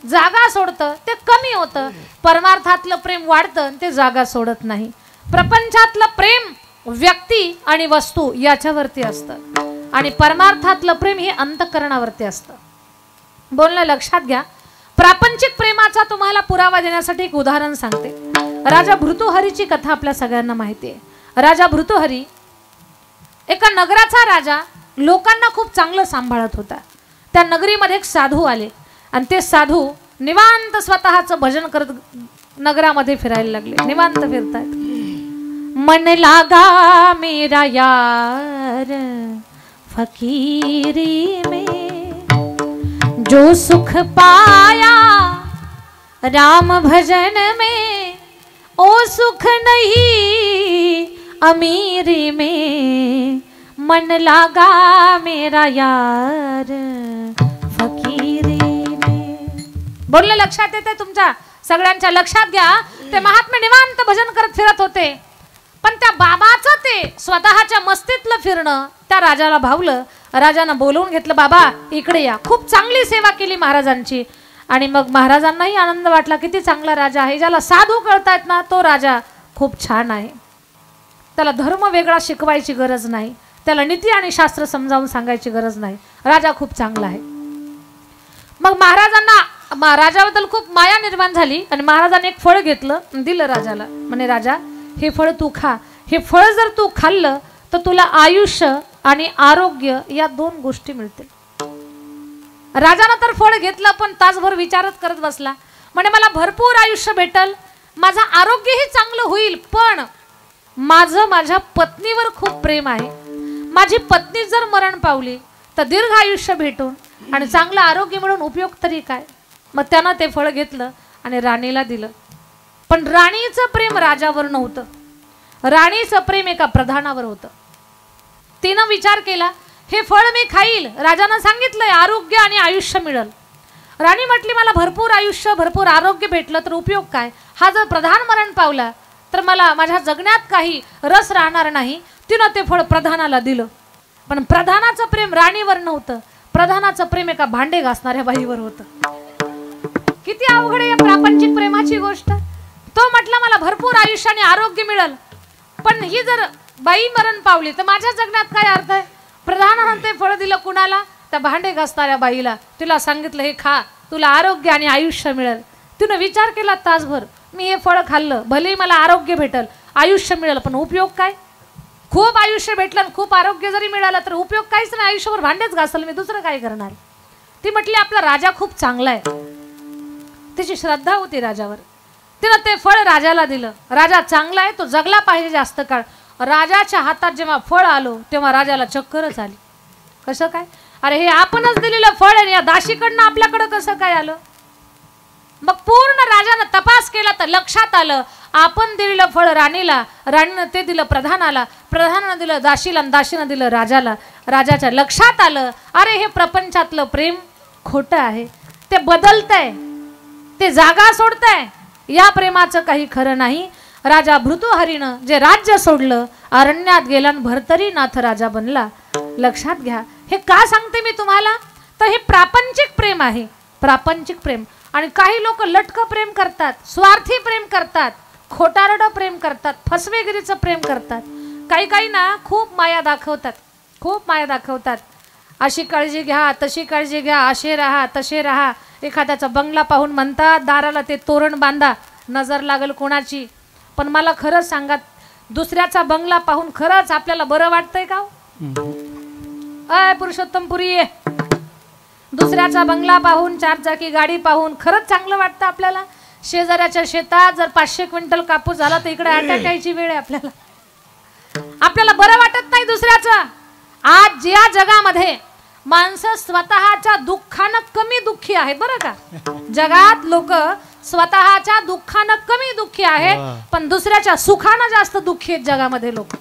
S2: जागा सोडतं, ते कमी होतं. परमार्थातलं प्रेम वाढतं, ते जागा सोडत नाही. प्रपंचातलं प्रेम व्यक्ती आणि वस्तू याच्यावरती असतं आणि परमार्थातलं प्रेम हे अंतःकरणावरती असतं. बोलणं लक्षात घ्या. प्रापंचिक प्रेमाचा तुम्हाला पुरावा देण्यासाठी एक उदाहरण सांगते. राजा भृतुहरीची कथा आपल्या सगळ्यांना माहिती आहे. राजा भृतुहरी एका नगराचा राजा, लोकांना खूप चांगलं सांभाळत होता. त्या नगरीमध्ये एक साधू आले आणि ते साधू निवांत स्वतःचं भजन करत नगरामध्ये फिरायला लागले. निवांत फिरतायत. मन लागा मेरा यार फकीरी में, जो सुख पाया राम भजन में, ओ सुख नहीं अमीरी में, मन लागा मेरा यार फकीरी में. बोलणं लक्षात येते तुमच्या सगळ्यांच्या? लक्षात घ्या. ते महात्मे निवांत भजन करत फिरत होते, पण त्या बाबाचं ते स्वतःच्या मस्तीतलं फिरणं त्या राजाला भावलं राजानं बोलवून घेतलं, बाबा इकडे या. खूप चांगली सेवा केली महाराजांची. आणि मग महाराजांनाही आनंद वाटला, किती चांगला राजा आहे. ज्याला साधू कळतायत ना तो राजा खूप छान आहे. त्याला धर्म वेगळा शिकवायची गरज नाही, त्याला नीती आणि शास्त्र समजावून सांगायची गरज नाही. राजा खूप चांगला आहे. मग महाराजांना राजाबद्दल खूप माया निर्माण झाली आणि महाराजांनी एक फळ घेतलं, दिलं राजाला. म्हणे राजा हे फळ तू खा. हे फळ जर तू खाल्लं तर तुला आयुष्य आणि आरोग्य या 2 गोष्टी मिळतील. राजानं तर फळ घेतलं पण तासभर विचारच करत बसला. म्हणे मला भरपूर आयुष्य भेटल, माझं आरोग्यही चांगलं होईल, पण माझं माझ्या पत्नीवर खूप प्रेम आहे. माझी पत्नी जर मरण पावली तर दीर्घ आयुष्य भेटून आणि चांगलं आरोग्य मिळून उपयोग तरी काय. मग त्यानं ते फळ घेतलं आणि राणीला दिलं. पण राणीचं प्रेम राजावर नव्हतं, राणीचं प्रेम एका प्रधानावर होतं. तिनं विचार केला हे फळ मी खाईल, राजानं सांगितलंय आरोग्य आणि आयुष्य मिळेल. राणी म्हटली मला भरपूर आयुष्य भरपूर आरोग्य भेटलं तर उपयोग काय. हा जर प्रधान मरण पावला तर मला माझ्या जगण्यात काही रस राहणार नाही. तिनं ते फळ प्रधानाला दिलं. पण प्रधानाचं प्रेम राणीवर नव्हतं, प्रधानाचं प्रेम एका भांडे घासणाऱ्या बाईवर होतं. किती अवघड आहे या प्रापंचिक प्रेमाची गोष्ट. तो म्हटला मला भरपूर आयुष्य आणि आरोग्य मिळेल, पण ही जर बाई मरण पावली तर माझ्या जगण्यात काय अर्थ आहे. प्रधानानं ते फळ दिलं कुणाला, त्या भांडे घासणाऱ्या बाईला. तिला सांगितलं हे खा, तुला आरोग्य आणि आयुष्य मिळेल. तिनं विचार केला तासभर, मी हे फळ खाल्लं, भले मला आरोग्य भेटल आयुष्य मिळेल, पण उपयोग काय. खूप आयुष्य भेटलं खूप आरोग्य जरी मिळालं तर उपयोग काहीच नाही, आयुष्यभर भांडेच घासल मी, दुसरं काय करणार. ती म्हटली आपला राजा खूप चांगला आहे. तिची श्रद्धा होती राजावर. तिनं ते फळ राजाला दिलं. राजा चांगला आहे, तो जगला पाहिजे जास्त काळ. राजाच्या हातात जेव्हा फळ आलो तेव्हा राजाला चक्करच आली. कसं काय, अरे हे आपणच दिलेलं फळ आहे, या दाशीकडनं आपल्याकडं कसं काय आलं. मग पूर्ण राजानं तपास केला तर लक्षात आलं आपण दिलेलं फळ राणीला, राणीनं ते दिलं प्रधानाला, प्रधानानं दिलं दाशीला, दाशीनं दिलं राजाला. राजाच्या लक्षात आलं अरे हे प्रपंचातलं प्रेम खोटं आहे, ते बदलतंय, ते जागा सोडतंय, या प्रेमाचं काही खरं नाही. राजा भृतुहरीनं जे राज्य सोडलं, अरण्यात गेला भरतरी नाथ राजा बनला. लक्षात घ्या, हे का सांगते मी तुम्हाला, तर हे प्रापंचिक प्रेम आहे, प्रापंचिक प्रेम. आणि काही लोक लटकं प्रेम करतात, स्वार्थी प्रेम करतात, खोटारडं प्रेम करतात, फसवेगिरीचं प्रेम करतात. काही काही ना खूप माया दाखवतात, खूप माया दाखवतात. अशी काळजी घ्या, तशी काळजी घ्या, असे राहा तसे राहा. एखाद्याचा बंगला पाहून म्हणतात दाराला ते तोरण बांधा, नजर लागल कोणाची. पण मला खरंच सांगा, दुसऱ्याचा बंगला पाहून खरंच आपल्याला बरं वाटतंय का. अय पुरुषोत्तमपुरी, दुसऱ्याचा बंगला पाहून, 4 चाकी गाडी पाहून खरंच चांगलं वाटतं आपल्याला. शेजाऱ्याच्या शेतात जर 500 क्विंटल कापूस झाला तर इकडे अटॅक यायची वेळ आहे आपल्याला. आपल्याला बरं वाटत नाही दुसऱ्याचं. आज या जगामध्ये माणसं स्वतःच्या दुःखानं कमी दुःखी आहेत बरं का. जगात लोक स्वतःच्या दुःखानं कमी दुःखी आहेत, पण दुसऱ्याच्या सुखानं जास्त दुःखी आहेत जगामध्ये लोक.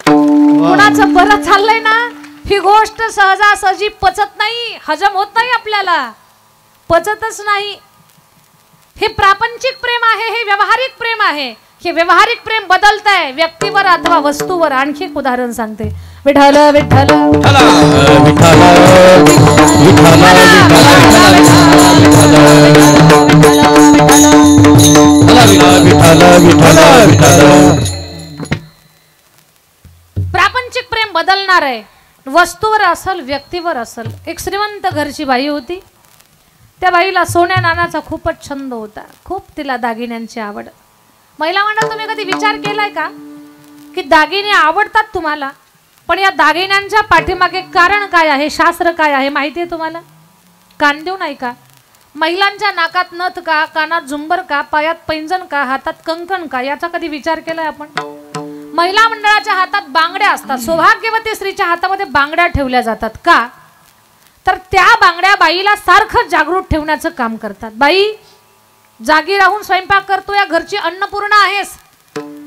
S2: कुणाचं बरं चाललंय ना, ही गोष्ट सहजासहजी पचत नाही, हजम होत नाही, आपल्याला पचतच नाही. हे प्रापंचिक प्रेम आहे, हे व्यावहारिक प्रेम आहे. हे व्यावहारिक प्रेम बदलतंय व्यक्तीवर अथवा वस्तूवर. आणखी एक उदाहरण सांगते. विठ्ठल विठ्ठल प्रापंचिक प्रेम बदलणार आहे, वस्तूवर असल व्यक्तीवर असल. एक श्रीमंत घरची बाई होती. त्या बाईला सोन्या नाण्याचा खूपच छंद होता, खूप तिला दागिन्यांची आवड. महिला मंडळ, तुम्ही कधी विचार केलाय का की दागिने आवडतात तुम्हाला, पण या दागिन्यांच्या पाठीमागे कारण काय आहे, शास्त्र काय आहे माहिती आहे तुम्हाला. कान देऊ नाही का, महिलांच्या नाकात नथ का, कानात झुंबर का, पायात पैंजण का, हातात कंकण का, याचा कधी विचार केलाय आपण. महिला मंडळाच्या हातात बांगड्या असतात, सौभाग्यवती स्त्रीच्या हातामध्ये बांगड्या ठेवल्या जातात. का, तर त्या बांगड्या बाईला सारखं जागृत ठेवण्याचं काम करतात. बाई जागी राहून स्वयंपाक करतो, या घरची अन्नपूर्णा आहेस.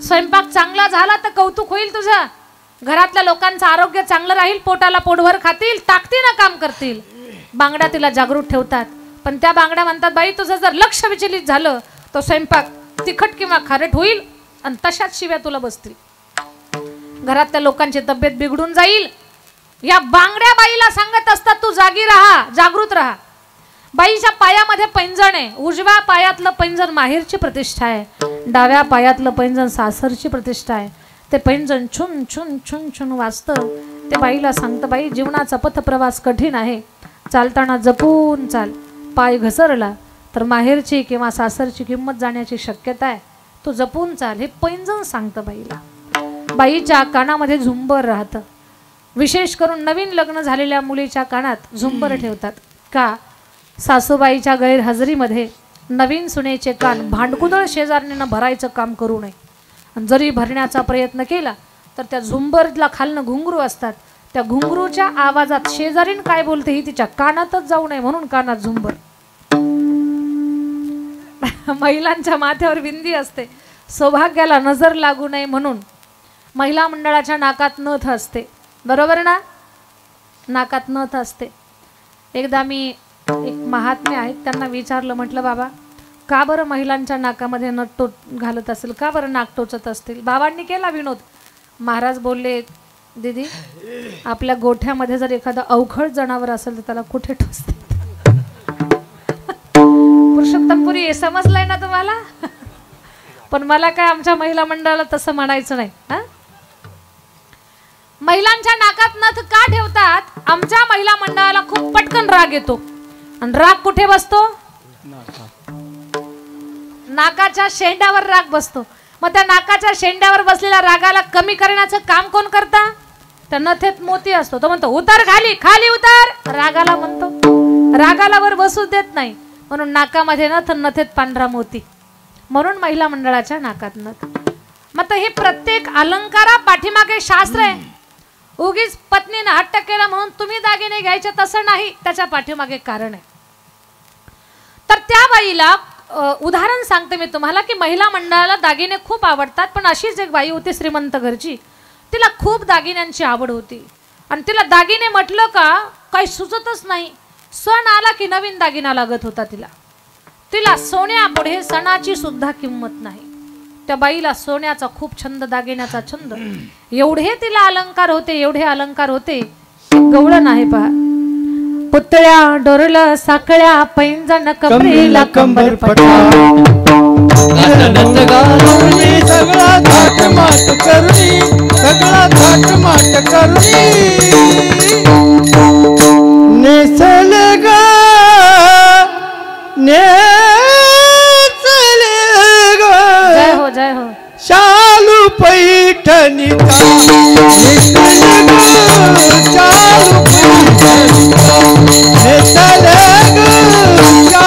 S2: स्वयंपाक चांगला झाला तर कौतुक होईल तुझं, घरातल्या लोकांचं आरोग्य चांगलं राहील, पोटाला पोटभर खातील, ताकदीनं काम करतील. बांगड्या तिला जागृत ठेवतात. पण त्या बांगड्या म्हणतात बाई तुझं जर लक्ष विचलित झालं तो स्वयंपाक तिखट किंवा खारट होईल आणि तशाच शिव्या तुला बसतील, घरातल्या लोकांची तब्येत बिघडून जाईल, या बांगड्या बाईला सांगत असतात तू जागी राहा, जागृत राहा. बाईच्या पायामध्ये पैंजण आहे. उजव्या पायातलं पैंजण माहेरची प्रतिष्ठा आहे, डाव्या पायातलं पैंजण सासरची प्रतिष्ठा आहे. ते पैंजण छुन छुन छुन छुन वाजतं. ते बाईला सांगतं, बाई जीवनाचा पथप्रवास कठीण आहे, चालताना जपून चाल. पाय घसरला तर माहेरची किंवा सासरची किंमत जाण्याची शक्यता आहे, तू जपून चाल. हे पैंजण सांगतं बाईला. बाईच्या कानामध्ये झुंबर राहतं. विशेष करून नवीन लग्न झालेल्या मुलीच्या कानात झुंबर ठेवतात. का? सासूबाईच्या गैरहजेरीमध्ये नवीन सुनेचे कान भांडकुदळ शेजारणीनं भरायचं काम करू नये. आणि जरी भरण्याचा प्रयत्न केला तर त्या झुंबरला खालनं घुंगरू असतात, त्या घुंगरूच्या आवाजात शेजारीन काय बोलते ही तिच्या कानातच जाऊ नये म्हणून कानात झुंबर. महिलांच्या माथ्यावर बिंदी असते, सौभाग्याला नजर लागू नये म्हणून. महिला मंडळाच्या नाकात नथ असते, बरोबर ना? नाकात नथ असते. एकदा मी एक महात्मे आहेत त्यांना विचारलं, म्हटलं बाबा का बरं महिलांच्या नाकामध्ये नथ टोच घालत असेल, का बरं नाक टोचत असतील? बाबांनी केला विनोद. महाराज बोलले, दीदी आपल्या गोठ्यामध्ये जर एखादं अवखळ जनावर असेल तर त्याला कुठे टोचते? पुरुषोत्तमपुरी हे समजलंय ना तुम्हाला? पण मला काय आमच्या महिला मंडळाला तसं म्हणायचं नाही. महिलांच्या नाकात नथ का ठेवतात? आमच्या महिला मंडळाला खूप पटकन राग येतो. आणि राग कुठे बसतो? नाकाच्या शेंड्यावर राग बसतो. मग त्या नाकाच्या शेंड्यावर बसलेल्या रागाला कमी करण्याचं काम कोण करता? त्या नथेत मोती असतो. तो म्हणतो उतार खाली, खाली उतार. रागाला म्हणतो, रागाला वर बसू देत नाही म्हणून नाकामध्ये नथ, नथेत पांढरा मोती. म्हणून महिला मंडळाच्या नाकात नथ. मग हे प्रत्येक अलंकारा पाठीमागे शास्त्र आहे. उगीच पत्नीने हट्ट केला म्हणून तुम्ही दागिने घ्यायचे तसं नाही, त्याच्या पाठीमागे कारण आहे. तर त्या बाईला उदाहरण सांगते मी तुम्हाला की महिला मंडळाला दागिने खूप आवडतात. पण अशीच एक बाई होती श्रीमंत घरची, तिला खूप दागिन्यांची आवड होती. आणि तिला दागिने म्हटलं का काही सुचतच नाही. सण आला की नवीन दागिना लागत होता तिला. तिला सोन्यापुढे सणाची सुद्धा किंमत नाही. त्या बाईला सोन्याचा खूप छंद, दागिन्याचा छंद. एवढे तिला अलंकार होते, एवढे अलंकार होते. गवळण आहे पहा. पुतळ्या डोरलं साकळ्या पैंजण कमरेला कंबर पटा.
S1: सगळा थाट माट करुणी, सगळा थाट माट करुणी नेसल ग नेसल ग.
S2: जय हो, जय हो.
S1: शालू पैठणीचा नेसल ग,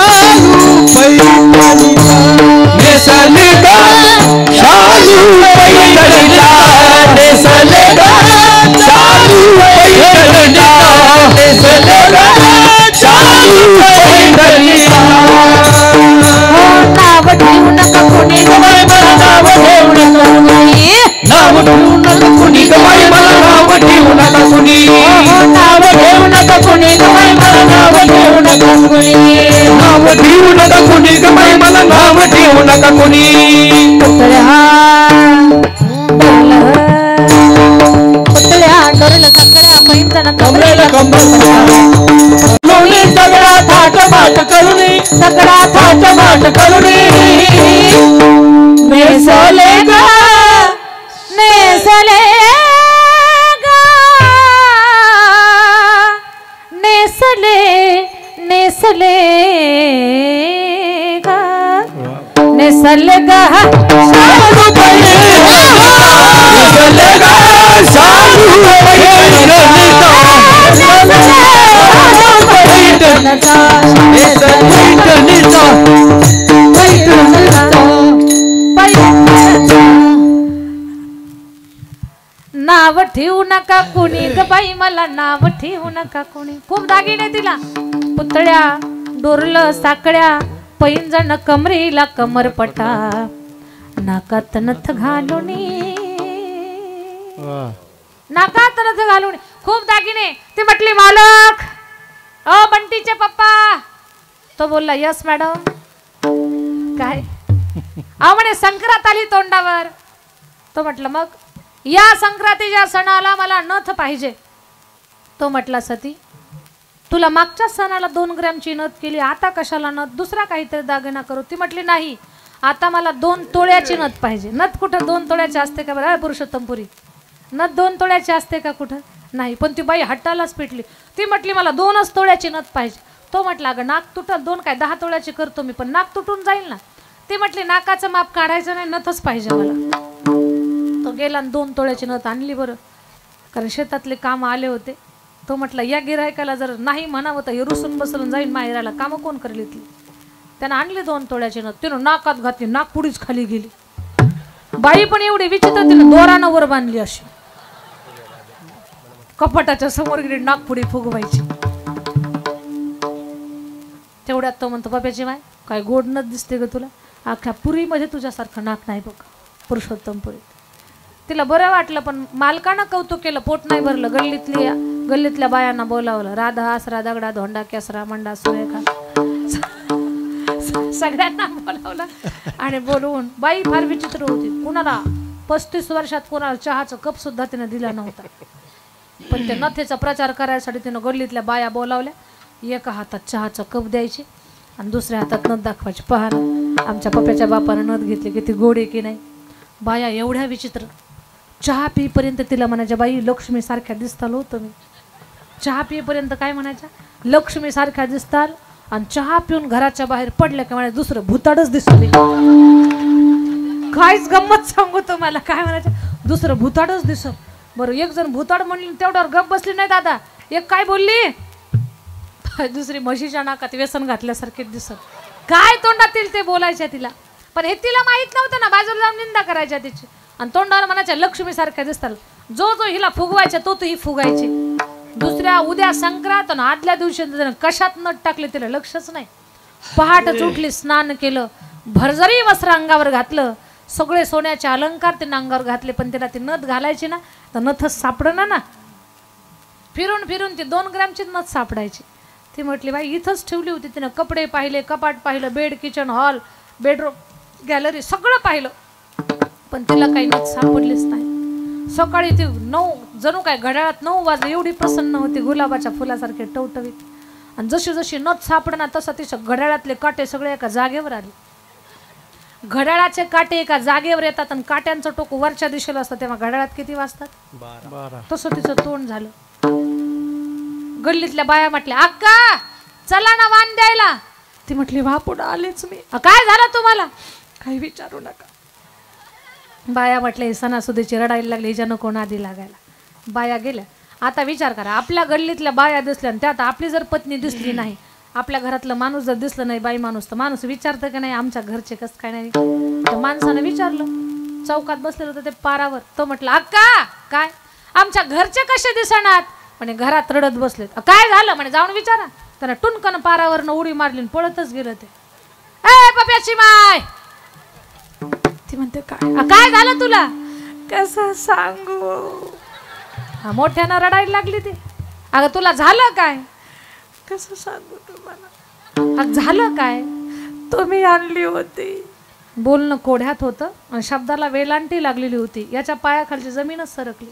S1: शालू पैठणीचा नेसल ग, शालू पैठणीचा नेसल ग, शालू पैठणीचा नेसल ग, शालू पैठणीचा नेसल ग, शालू पैठणीचा.
S2: नाव ठेवू नका कोणी गवाई मला, नाव ठेवू नका कोणी,
S1: नाव ठेवू नका कुणी गवाई मला, नाव ठेवू नका कुणी,
S2: नाव ठेवू नका कोणी गवाई मला, नाव ठेवू नका कोणी,
S1: नाव ठेवू नका कुणी गवाई मला, नाव ठेवू नका कुणी.
S2: पुतळ्या डोरलं साकळ्या पैंजण
S1: कमरेला कंबर लोणी सगळा थाट माट करुणी, सगळा थाट माट करुणी
S2: नेसले ग, नेसले ग, नेसले, नेसले ग, नेसले ग,
S1: शालू पैठणीचा, नेसले ग, शालू पैठणीचा, पैठणीचा, पैठणीचा,
S2: नाव ठेवू नका कुणी ग बाई मला, नाव ठेवू नका कुणी. खूप दागिने तिला. पुतळ्या डोरलं साकळ्या पैंजण कमरेला कमरपटा. नाकात नथ घालून, नाकात नथ घालून खूप दागिने. ती म्हटली मालक, अ बंटीचे पप्पा. तो बोलला यस मॅडम. काय? म्हणे संक्रांत आली तोंडावर. तो म्हटलं मग या संक्रांतीच्या सणाला मला नथ पाहिजे. तो म्हटला सती तुला मागच्या सणाला 2 ग्रॅमची नथ केली, आता कशाला नथ, दुसरा काहीतरी दागिना करू. ती म्हटली नाही, आता मला 2 तोळ्याची नथ पाहिजे. नथ कुठं 2 तोळ्याची असते का बरं पुरुषोत्तमपुरी? नथ 2 तोळ्याची असते का कुठं? नाही. पण ती बाई हट्टालाच पेटली. ती म्हटली मला 2च तोळ्याची नथ पाहिजे. तो म्हटला अगं नाक तुटल, 2 काय 10 तोळ्याची करतो मी, पण नाक तुटून जाईल ना. ती म्हटली नाकाचं माप काढायचं नाही, नथच पाहिजे मला. तो गेला आणि 2 तोळ्याची नथ आणली बरं, कारण शेतातले काम आले होते. तो म्हटला या गिरायकाला जर नाही म्हणावं तर हे रुसून बसलून जाईन माहेराला, कामं कोण करेल इथली. त्यानं आणली 2 तोळ्याची नथ, तिनं नाकात घातली, नाक पुढीच खाली गेली. बाई पण एवढी विचित्र, तिनं दोरानं वर बांधली अशी, कपाटाच्या समोर गेली, नागपुडी फुगवायची. तेवढ्यात तो म्हणतो बाप्याची माय काय गोड नथ दिसते ग तुला, अख्ख्या पुरीमध्ये तुझ्यासारखं नाक नाही बघ पुरुषोत्तमपुरीत. तिला बरं वाटलं, पण मालकानं कौतुक केलं, पोट नाही भरलं. गल्लीतल्या बायांना बोलावलं, राधा आसरा दगडा धोंडा केसरा मंडा सुरेखा, सगळ्यांना बोलावलं. आणि बोलवून बाई फार विचित्र होती. कुणाला 35 वर्षात कोणाला चहाचा कप सुद्धा तिने दिला नव्हता. पण त्या नथेचा प्रचार करायसाठी तिनं गल्लीतल्या बाया बोलावल्या. एका हातात चहाचा कप द्यायची आणि दुसऱ्या हातात नथ दाखवायची. पहा आमच्या पप्याच्या बापानं नथ घेतली किती गोड आहे की नाही. बाया एवढ्या विचित्र. चहा पिईपर्यंत तिला म्हणायच्या बाई लक्ष्मी सारख्या दिसताल हो तुम्ही. चहा पिईपर्यंत काय म्हणायच्या, लक्ष्मी सारख्या दिसताल. आणि चहा पिऊन घराच्या बाहेर पडल्या का म्हणायचं दुसरं भुताडच दिसले. काहीच गंमत सांगू तुम्हाला, काय म्हणायचं दुसरं भुताडच दिसत. बरं एक जण भुताड म्हणली, तेवढ्यावर गप बसली नाही दादा. एक काय बोलली, दुसरी म्हशीच्या नाकात व्यसन घातल्यासारखे दिसत. काय तोंडात येईल ते बोलायच्या तिला. पण हे तिला माहित नव्हतं ना, बाजूला जाऊन निंदा करायच्या तिची. आणि तोंडावर म्हणायच्या लक्ष्मी सारख्या दिसतात. जो जो हिला फुगवायच्या तो ही फुगायची. दुसऱ्या उद्या संक्रांत आणि आदल्या दिवशी कशात नथ टाकले तिला लक्षच नाही. पहाटच उठली, स्नान केलं, भरजरी वस्त्र अंगावर घातलं, सगळे सोन्याचे अलंकार तिने अंगावर घातले. पण तिला ती नथ घालायची ना तर नथच सापडणार ना. फिरून फिरून ती 2 ग्रॅमची नथ सापडायची. ती म्हटली बाई इथंच ठेवली होती. तिनं कपडे पाहिले, कपाट पाहिलं, bed, kitchen, hall, bedroom, gallery सगळं पाहिलं, पण तिला काही नथ सापडलीच नाही. सकाळी ती 9 जणू काय घड्याळात 9 वाजले एवढी प्रसन्न होती, गुलाबाच्या फुलासारखे टवटवीत. आणि जशी जशी नथ सापडणार तसं तिच्या घड्याळातले काटे सगळे एका जागेवर आले. घड्याळाचे काटे एका जागेवर येतात आणि काट्यांचं टोक वरच्या दिशेला असतं, तेव्हा घड्याळात किती वाजतात 12. तसं तिचं तोंड झालं. गल्लीतल्या बाया म्हटल्या अक्का चला ना वाण द्यायला. ती म्हटली वा पुढं आलेच मी. काय झालं तुम्हाला? काही विचारू नका. बाया म्हटले सणासुदीची रडायला लागली, हिच्यानं कोण आधी लागायला. बाया गेल्या. आता विचार करा, आपल्या गल्लीतल्या बाया दिसल्या आणि त्यात आपली जर पत्नी दिसली नाही, आपल्या घरातलं माणूस जर दिसलं नाही बाई माणूस, तर माणूस विचारतं की नाही आमच्या घरचे कसं काय नाही. तर माणसानं विचारलं, चौकात बसलेलं होतं ते पारावर. तो म्हटलं अक्का काय आमच्या घरचे कसे दिसणार? म्हणे घरात रडत बसलेत. काय झालं म्हणे जाऊन विचारा. त्यानं टुनकन पारावरनं उडी मारली, पळतच गेलं ते. ए पप्याची माय. ती म्हणते काय झालं तुला? कसं सांगू. मोठ्यानं रडायला लागली ती. अगं तुला झालं काय? कसं सांगू तुम्हाला. झालं काय? तुम्ही आणली होती. बोलणं कोढ्यात होतं आणि शब्दाला वेलांटी लागलेली होती. याच्या पायाखालची जमीनच सरकली.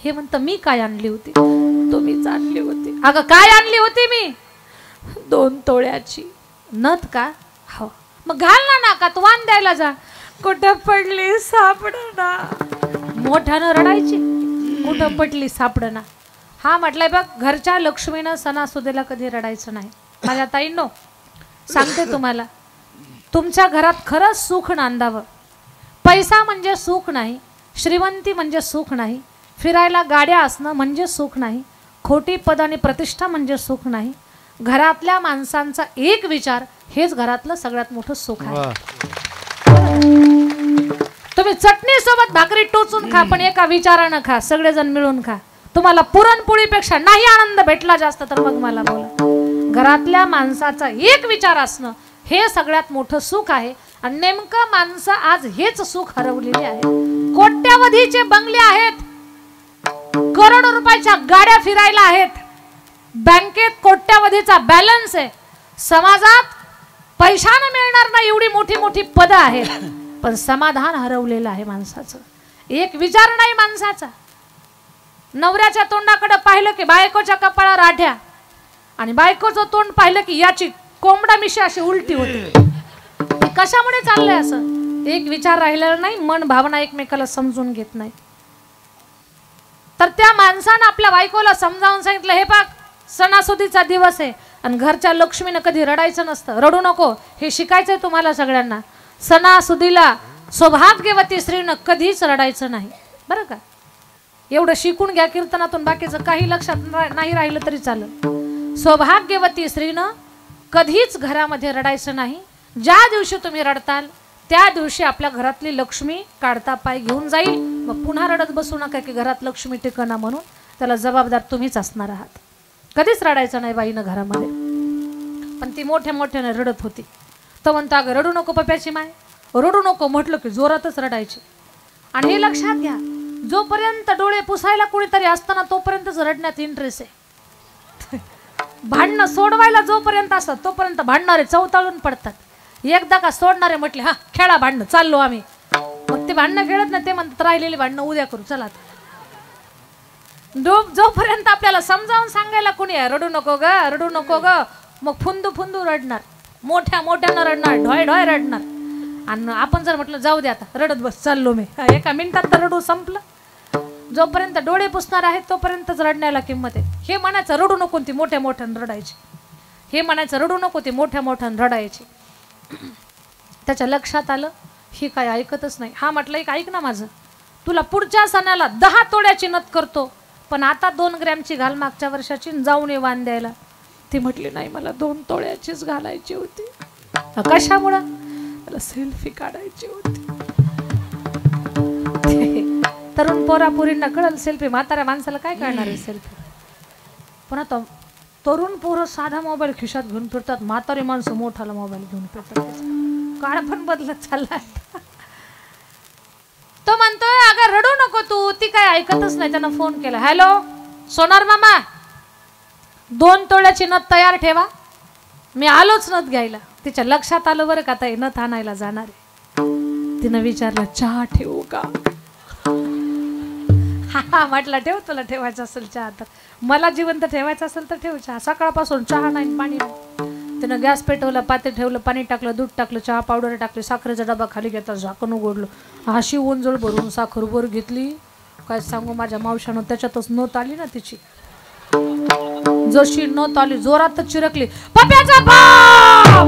S2: हे म्हणतं मी काय आणली होती? तुम्हीच आणली होती. अगं काय आणली होती मी? 2 तोळ्याची नथ का? हो. मग घाल ना नाकात वाण द्यायला जा. कुठं पडली सापडना. मोठ्यानं रडायची, कुठं पडली सापडना. हा म्हटलंय बघ घरच्या लक्ष्मीनं सणासुदीला कधी रडायचं नाही. माझ्या ताईंनो सांगते तुम्हाला, तुमच्या घरात खरंच सुख नांदावं. पैसा म्हणजे सुख नाही, श्रीमंती म्हणजे सुख नाही, फिरायला गाड्या असणं म्हणजे सुख नाही, खोटी पद आणि प्रतिष्ठा म्हणजे सुख नाही. घरातल्या माणसांचा एक विचार हेच घरातलं सगळ्यात मोठं सुख आहे. तुम्ही चटणी सोबत भाकरी टोचून खा, पण एका विचारानं खा, सगळेजण मिळून खा. तुम्हाला पुरणपोळीपेक्षा नाही आनंद भेटला जास्त तर मग मला बोला. घरातल्या माणसाचा एक विचार असणं हे सगळ्यात मोठं सुख आहे. आणि नेमकं माणसं आज हेच सुख हरवलेले आहे. कोट्यावधीचे बंगले आहेत, करोडो रुपयाच्या गाड्या फिरायला आहेत, बँकेत कोट्यावधीचा बॅलन्स आहे, समाजात पैशानं मिळणार नाही एवढी मोठी मोठी पदं आहेत, पण समाधान हरवलेलं आहे माणसाचं. एक विचार नाही माणसाचा. नवऱ्याच्या तोंडाकडे पाहिलं की बायकोच्या कपाळावर आढ्या, आणि बायकोचं तोंड पाहिलं की याची कोंबडा मिशी अशी उलटी होती. कशामुळे चाललंय असं? एक विचार राहिलेला नाही, मन भावना एकमेकाला समजून घेत नाही. तर त्या माणसानं आपल्या बायकोला समजावून सांगितलं, हे पाक सणासुदीचा दिवस आहे आणि घरच्या लक्ष्मीनं कधी रडायचं नसतं, रडू नको, हे शिकायचंय तुम्हाला सगळ्यांना. सणासुदीला सौभाग्यवती स्त्रीनं कधीच रडायचं नाही, बरं का? एवढं शिकून घ्या कीर्तनातून, बाकीचं काही लक्षात नाही राहिलं तरी चालेल. सौभाग्यवती स्त्रीनं कधीच घरामध्ये रडायचं नाही. ज्या दिवशी तुम्ही रडताल त्या दिवशी आपल्या घरातली लक्ष्मी काढता पाय घेऊन जाईल. मग पुन्हा रडत बसू नका की घरात लक्ष्मी टिकना म्हणून. त्याला जबाबदार तुम्हीच असणार आहात. कधीच रडायचं नाही बाईनं घरामध्ये. पण ती मोठ्या मोठ्याने रडत होती. तर म्हणता अगं रडू नको पप्याची माय, रडू नको म्हटलं की जोरातच रडायची. आणि हे लक्षात घ्या, जोपर्यंत डोळे पुसायला कोणीतरी असताना तोपर्यंतच रडण्यात इंटरेस्ट आहे. भांडणं सोडवायला जोपर्यंत असतात तोपर्यंत भांडणारे चवताळून पडतात. एकदा का सोडणारे म्हटले हा खेळा भांडणं, चाललो आम्ही, मग ते भांडणं खेळत नाही, ते म्हणतात राहिलेली भांडणं उद्या करू, चला. जोपर्यंत आपल्याला समजावून सांगायला कोणी आहे रडू नको ग, रडू नको ग, मग फुंदू फुंदू रडणार, मोठ्या मोठ्यानं रडणार, ढोय ढोय रडणार. आणि आपण जर म्हटलं जाऊ दे आता रडत बस, चाललो मी, एका मिनिटात तर रडू संपलं. जोपर्यंत डोळे पुसणार आहेत तोपर्यंतच रडण्याला किंमत आहे. हे म्हणायचं रडू नको ती मोठ्या मोठ्यानं रडायची, हे म्हणायचं रडू नको ती मोठ्या मोठ्यानं रडायची. त्याच्या लक्षात आलं ही काय ऐकतच नाही. हा म्हटलं एक ऐक ना माझं, तुला पुढच्या सणाला 10 तोड्याची नथ करतो, पण आता 2 ग्रॅमची घाल, मागच्या वर्षाची, जाऊन ये वाण द्यायला. ती म्हटली नाही मला 2 तोळ्याचीच घालायची होती. कशामुळं? मला सेल्फी काढायची होती. तरुण पोरापुरींना कळलं सेल्फी, म्हाताऱ्या माणसाला काय कळणार आहे सेल्फी. पण आता तरुण पोरं साधा मोबाईल खिशात घेऊन फिरतात, म्हातारी माणसं मोठाला मोबाईल घेऊन फिरतात. काळ पण बदलत चालला. तो म्हणतोय अगं रडू नको तू, ती काय ऐकतच नाही. त्यानं फोन केला, हॅलो सोनार मामा, 2 तोळ्याची नथ तयार ठेवा, मी आलोच नथ घ्यायला. तिच्या लक्षात आलं बरं का ताई नथ आणायला जाणार आहे. तिनं विचारलं चहा ठेवू का? हा म्हटलं ठेव, तुला ठेवायचं असेल चहा तर, मला जिवंत ठेवायचं असेल तर ठेव चहा. सकाळपासून चहा नाही पाणी नाही. तिनं गॅस पेटवला, पातेल ठेवलं, पाणी टाकलं, दूध टाकलं, चहा पावडर टाकली, साखरेचा डबा खाली घेतला, झाकण उघडलं, अशी ओंजळ भरून साखर वर घेतली. काय सांगू माझ्या मावशानं, त्याच्यातच नोत आली ना तिची. जशी नोत आली जोरातच चिरकली, पप्याचा बाप.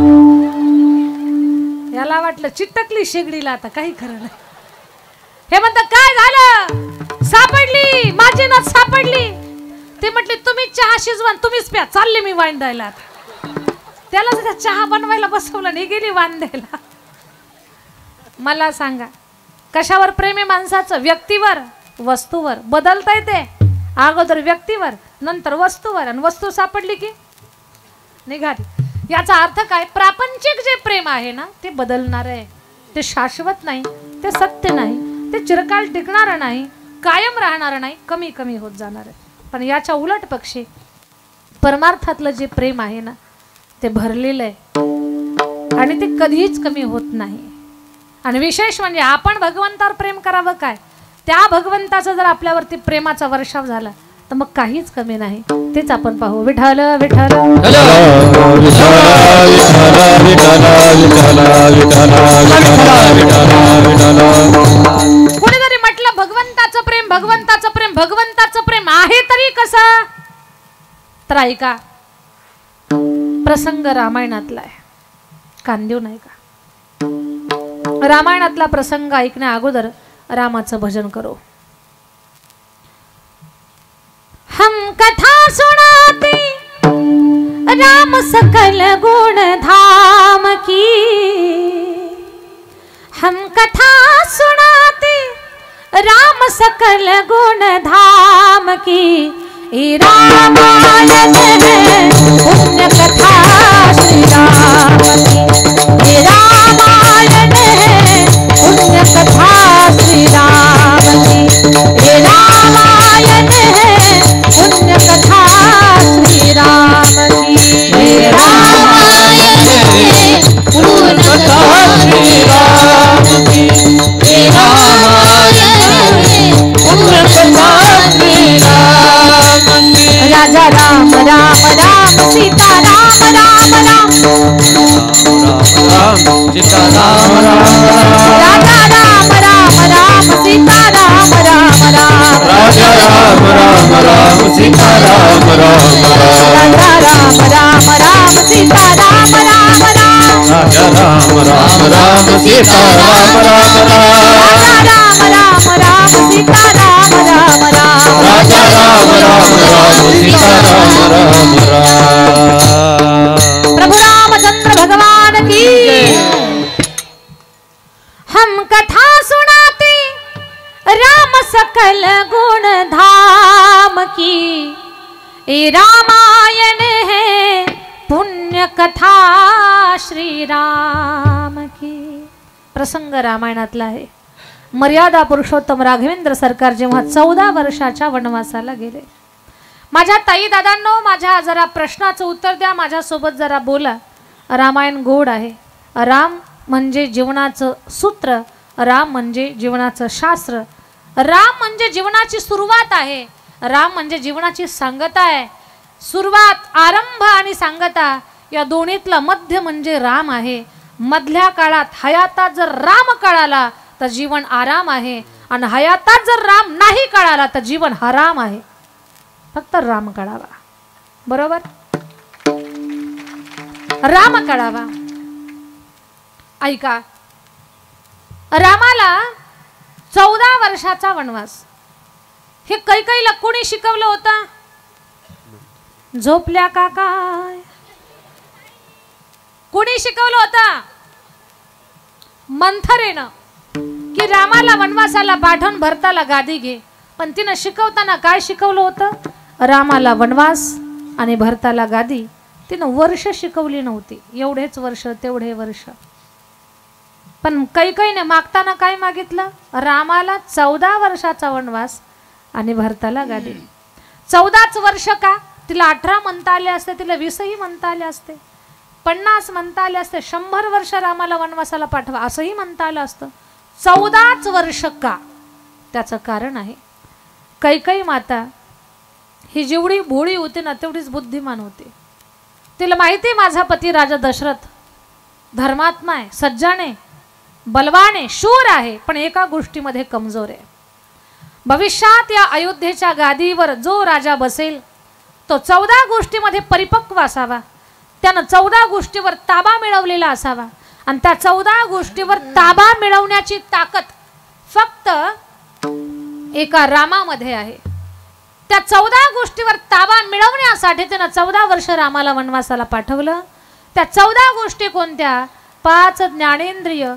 S2: याला वाटलं चिटकली शेगडीला, आता काही खरं नाही. हे म्हणतात काय झालं? सापडली माझी नथ सापडली. ते म्हटले तुम्ही चहा शिजवा, तुम्हीच प्या, चालले मी वाण द्यायला. त्याला जरा चहा बनवायला बसवलं नाही, गेली वाण द्यायला. मला सांगा कशावर प्रेम आहे माणसाचं? व्यक्तीवर, वस्तूवर. बदलता येते, अगोदर व्यक्तीवर, नंतर वस्तूवर, आणि वस्तू सापडली की निघाली. याचा अर्थ काय? प्रापंचिक जे प्रेम आहे ना ते बदलणार आहे, ते शाश्वत नाही, ते सत्य नाही, ते चिरकाल टिकणार नाही, कायम राहणार नाही, कमी कमी होत जाणार आहे. पण याच्या उलट पक्षी परमार्थातलं जे प्रेम आहे ना ते भरलेलं आहे आणि ते कधीच कमी होत नाही. आणि विशेष म्हणजे आपण भगवंतावर प्रेम करावं काय, त्या भगवंताचा जर आपल्यावरती प्रेमाचा वर्षाव झाला तर मग काहीच कमी नाही. तेच आपण पाहू. विठ्ठल विठ्ठल कोणीतरी म्हटलं भगवंताचं प्रेम, भगवंताचं प्रेम, भगवंताचं प्रेम आहे तरी कसं? तर ऐका, प्रसंग रामायणातला आहे, कान देऊ नाही का? रामायणातला प्रसंग ऐकण्या अगोदर रामाचं भजन करो. हम कथा सुनाते राम सकल गुण धाम की, हम कथा सुनाते राम सकल गुण धाम की. रामायण है पुण्य कथा श्री राम की, रामायण है पुण्य कथा श्री राम की, रामायण है पुण्य कथा श्री राम की, रामायण है पुण्य कथा श्री राम की, रामायण है पुण्य कथा श्री राम
S1: सीता राम राम राम
S2: राम राम राम सीता राम राम राम
S1: राजा राम राम राम सीता राम राम राम।
S2: प्रभु रामचंद्र भगवान की हम कथा सुनाते राम सकल गुण धाम की, ये रामायण है पुण्य कथा श्री राम की। प्रसंग रामायणातला आहे। मर्यादा पुरुषोत्तम राघवेंद्र सरकार जेव्हा 14 वर्षाच्या वनवासाला गेले। माझ्या ताई दादांनो, माझ्या जरा प्रश्नाचं उत्तर द्या, माझ्यासोबत जरा बोला। रामायण गोड आहे। राम म्हणजे जीवनाचं सूत्र, राम म्हणजे जीवनाचं शास्त्र, राम म्हणजे जीवनाची सुरुवात आहे, राम म्हणजे जीवनाची सांगता आहे। सुरुवात, आरंभ आणि सांगता या दोन्हीतला मध्य म्हणजे राम आहे। मधल्या काळात हयातात जर राम कळाला तर जीवन आराम आहे, आणि हयातात जर राम नाही कळाला तर जीवन हराम आहे। फक्त राम कळावा, बरोबर? राम कळावा। ऐका, रामाला 14 वर्षाचा वनवास हे कैकेयीला कोणी शिकवलं होतं? झोपल्या का काय? कोणी शिकवलं होतं? मंथरेनं, की रामाला वनवासाला पाठवून भरताला गादी घे। पण तिनं शिकवताना काय शिकवलं होतं? रामाला वनवास आणि भरताला गादी। तिनं वर्ष शिकवली नव्हती, एवढेच वर्ष तेवढे वर्ष। पण कैकेयीने मागताना काय मागितलं? रामाला 14 वर्षाचा वनवास आणि भरताला गादी। 14च वर्ष का? तिला 18 म्हणता आले असते, तिला 20ही म्हणता आले असते, 50 म्हणता आले असते, 100 वर्ष रामाला वनवासाला पाठवा असंही म्हणता आलं असतं। 14च वर्ष का? त्याचं कारण आहे, कैकेयी माता ही जेवढी भोळी होती ना तेवढीच बुद्धिमान होती। तिला माहिती माझा पती राजा दशरथ धर्मात्मा आहे, सज्जन आहे, बलवान आहे, शूर आहे, पण एका गोष्टीमध्ये कमजोर आहे। भविष्यात या अयोध्येच्या गादीवर जो राजा बसेल तो 14 गोष्टीमध्ये परिपक्व असावा, त्यानं 14 गोष्टीवर ताबा मिळवलेला असावा, आणि त्या 14 गोष्टीवर ताबा मिळवण्याची ताकद फक्त एका रामामध्ये आहे। त्या 14 गोष्टीवर ताबा मिळवण्यासाठी त्यानं 14 वर्ष रामाला वनवासाला पाठवलं। त्या 14 गोष्टी कोणत्या? 5 ज्ञानेंद्रिय,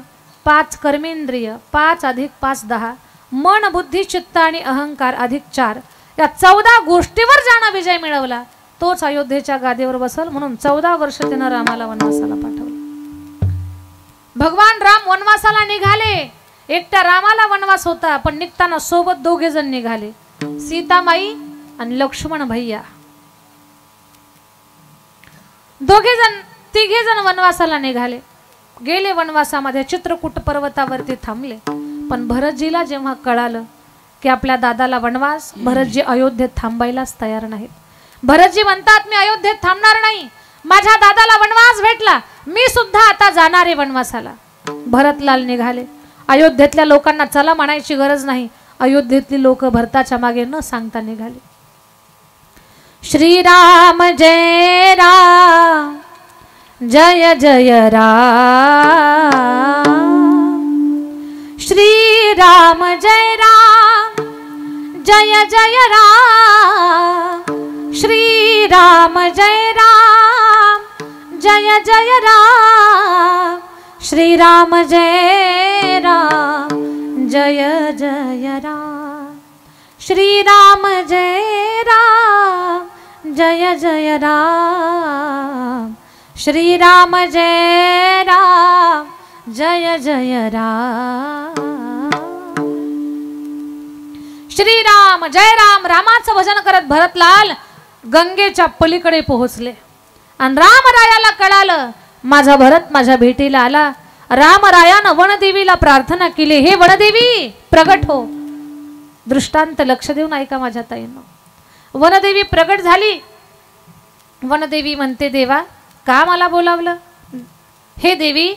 S2: 5 कर्मेंद्रिय, 5 अधिक 5 10, मन बुद्धी चित्त आणि अहंकार अधिक 4। या 14 गोष्टीवर ज्यानं विजय मिळवला तोच अयोध्येच्या गादीवर बसल। म्हणून 14 वर्ष त्यानं रामाला वनवासाला पाठवलं। भगवान राम वनवासाला निघाले, एकट्या रामाला वनवास होता, पण निघताना सोबत 2 जण निघाले, सीतामाई आणि लक्ष्मण भैया। 3 जण वनवासाला निघाले, गेले वनवासामध्ये, चित्रकूट पर्वतावरती थांबले। पण भरतजीला जेव्हा कळालं की आपल्या दादाला वनवास, भरतजी अयोध्येत थांबायलाच तयार नाहीत। भरतजी म्हणतात, मी अयोध्येत थांबणार नाही, माझ्या दादाला वनवास भेटला, मी सुद्धा आता जाणार आहे वनवासाला। भरतलाल निघाले। अयोध्येतल्या लोकांना चला म्हणायची गरज नाही, अयोध्येतली लोक भरताच्या मागे न सांगता निघाले। श्रीराम जय राम, जय जय राम, श्रीराम जय राम, जय जय राम, श्रीराम जय राम, जय जय राम, श्रीराम जय राम, जय जय राम, श्रीराम जय राम, जय जय राम, श्रीराम जय राम, जय जय राम। श्रीराम जय राम रामाचं भजन करत भरतलाल गंगेच्या पलीकडे पोहोचले, आणि रामरायाला कळालं माझा भरत माझ्या भेटीला आला। रामरायानं वनदेवीला प्रार्थना केली, हे वनदेवी प्रगट हो। दृष्टांत लक्ष देऊन ऐका माझ्या ताईंनो। वनदेवी प्रगट झाली। वनदेवी म्हणते, देवा का मला बोलावलं? हे देवी,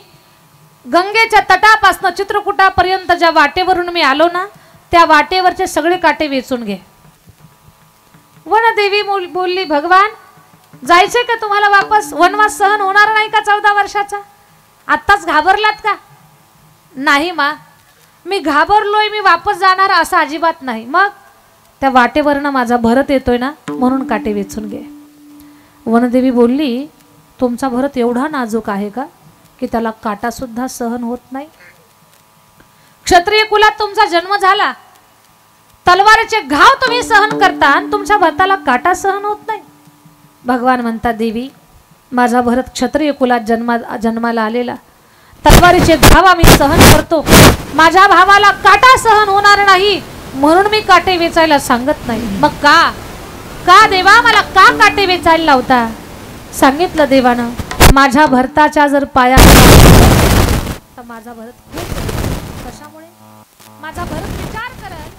S2: गंगेच्या तटापासून चित्रकूटापर्यंत ज्या वाटेवरून मी आलो ना, त्या वाटेवरचे सगळे काटे वेचून घे। वनदेवी बोलली, भगवान जायचे का तुम्हाला वापस? वनवास सहन होणार नाही का 14 वर्षाचा? आत्ताच घाबरलात का? नाही मा, मी घाबरलोय, मी वापस जाणार असं अजिबात नाही. मग त्या वाटेवरनं माझा भरत येतोय ना, म्हणून काटे वेचून घे. वनदेवी बोलली, तुमचा भरत एवढा नाजूक आहे का की त्याला काटा सुद्धा सहन होत नाही? क्षत्रिय कुलात तुमचा जन्म झाला, तलवारीचे घाव तुम्ही सहन करता आणि तुमच्या भरताला काटा सहन होत नाही. भगवान म्हणतात, देवी माझा भरत क्षत्रिय कुलात जन्माला आलेला, तलवारीचे घाव आम्ही सहन करतो, माझ्या भावाला काटा सहन होणार नाही म्हणून मी काटे वेचायला सांगत नाही. मग का देवा मला का काटे वेचायला लावता? सांगितलं देवानं, माझ्या भरताच्या जर पाया तर माझा भरत खूप, कशामुळे? माझा भरत विचार करल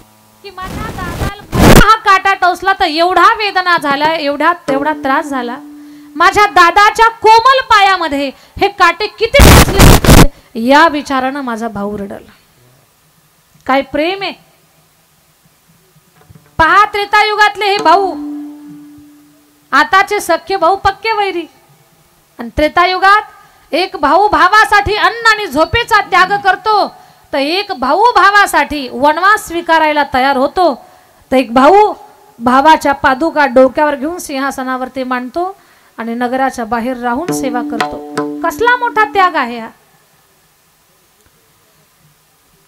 S2: की माझ्या दादाला हा काटा टोचला तर एवढा वेदना झाला, तेवढा त्रास झाला, माझ्या दादाच्या कोमल पायामध्ये हे काटे किती टोचले, या विचारानं माझा भाऊ रडल. काय प्रेम आहे पहा. त्रेतायुगातले हे भाऊ, आताचे सख्य भाऊ पक्के वैरी. आणि त्रेतायुगात एक भाऊ भावासाठी अन्न आणि झोपेचा त्याग करतो, तर एक भाऊ भावासाठी वनवास स्वीकारायला तयार होतो, तर एक भाऊ भावाच्या पादुका डोक्यावर घेऊन सिंहासनावरती मांडतो आणि नगराच्या बाहेर राहून सेवा करतो. कसला मोठा त्याग आहे हा.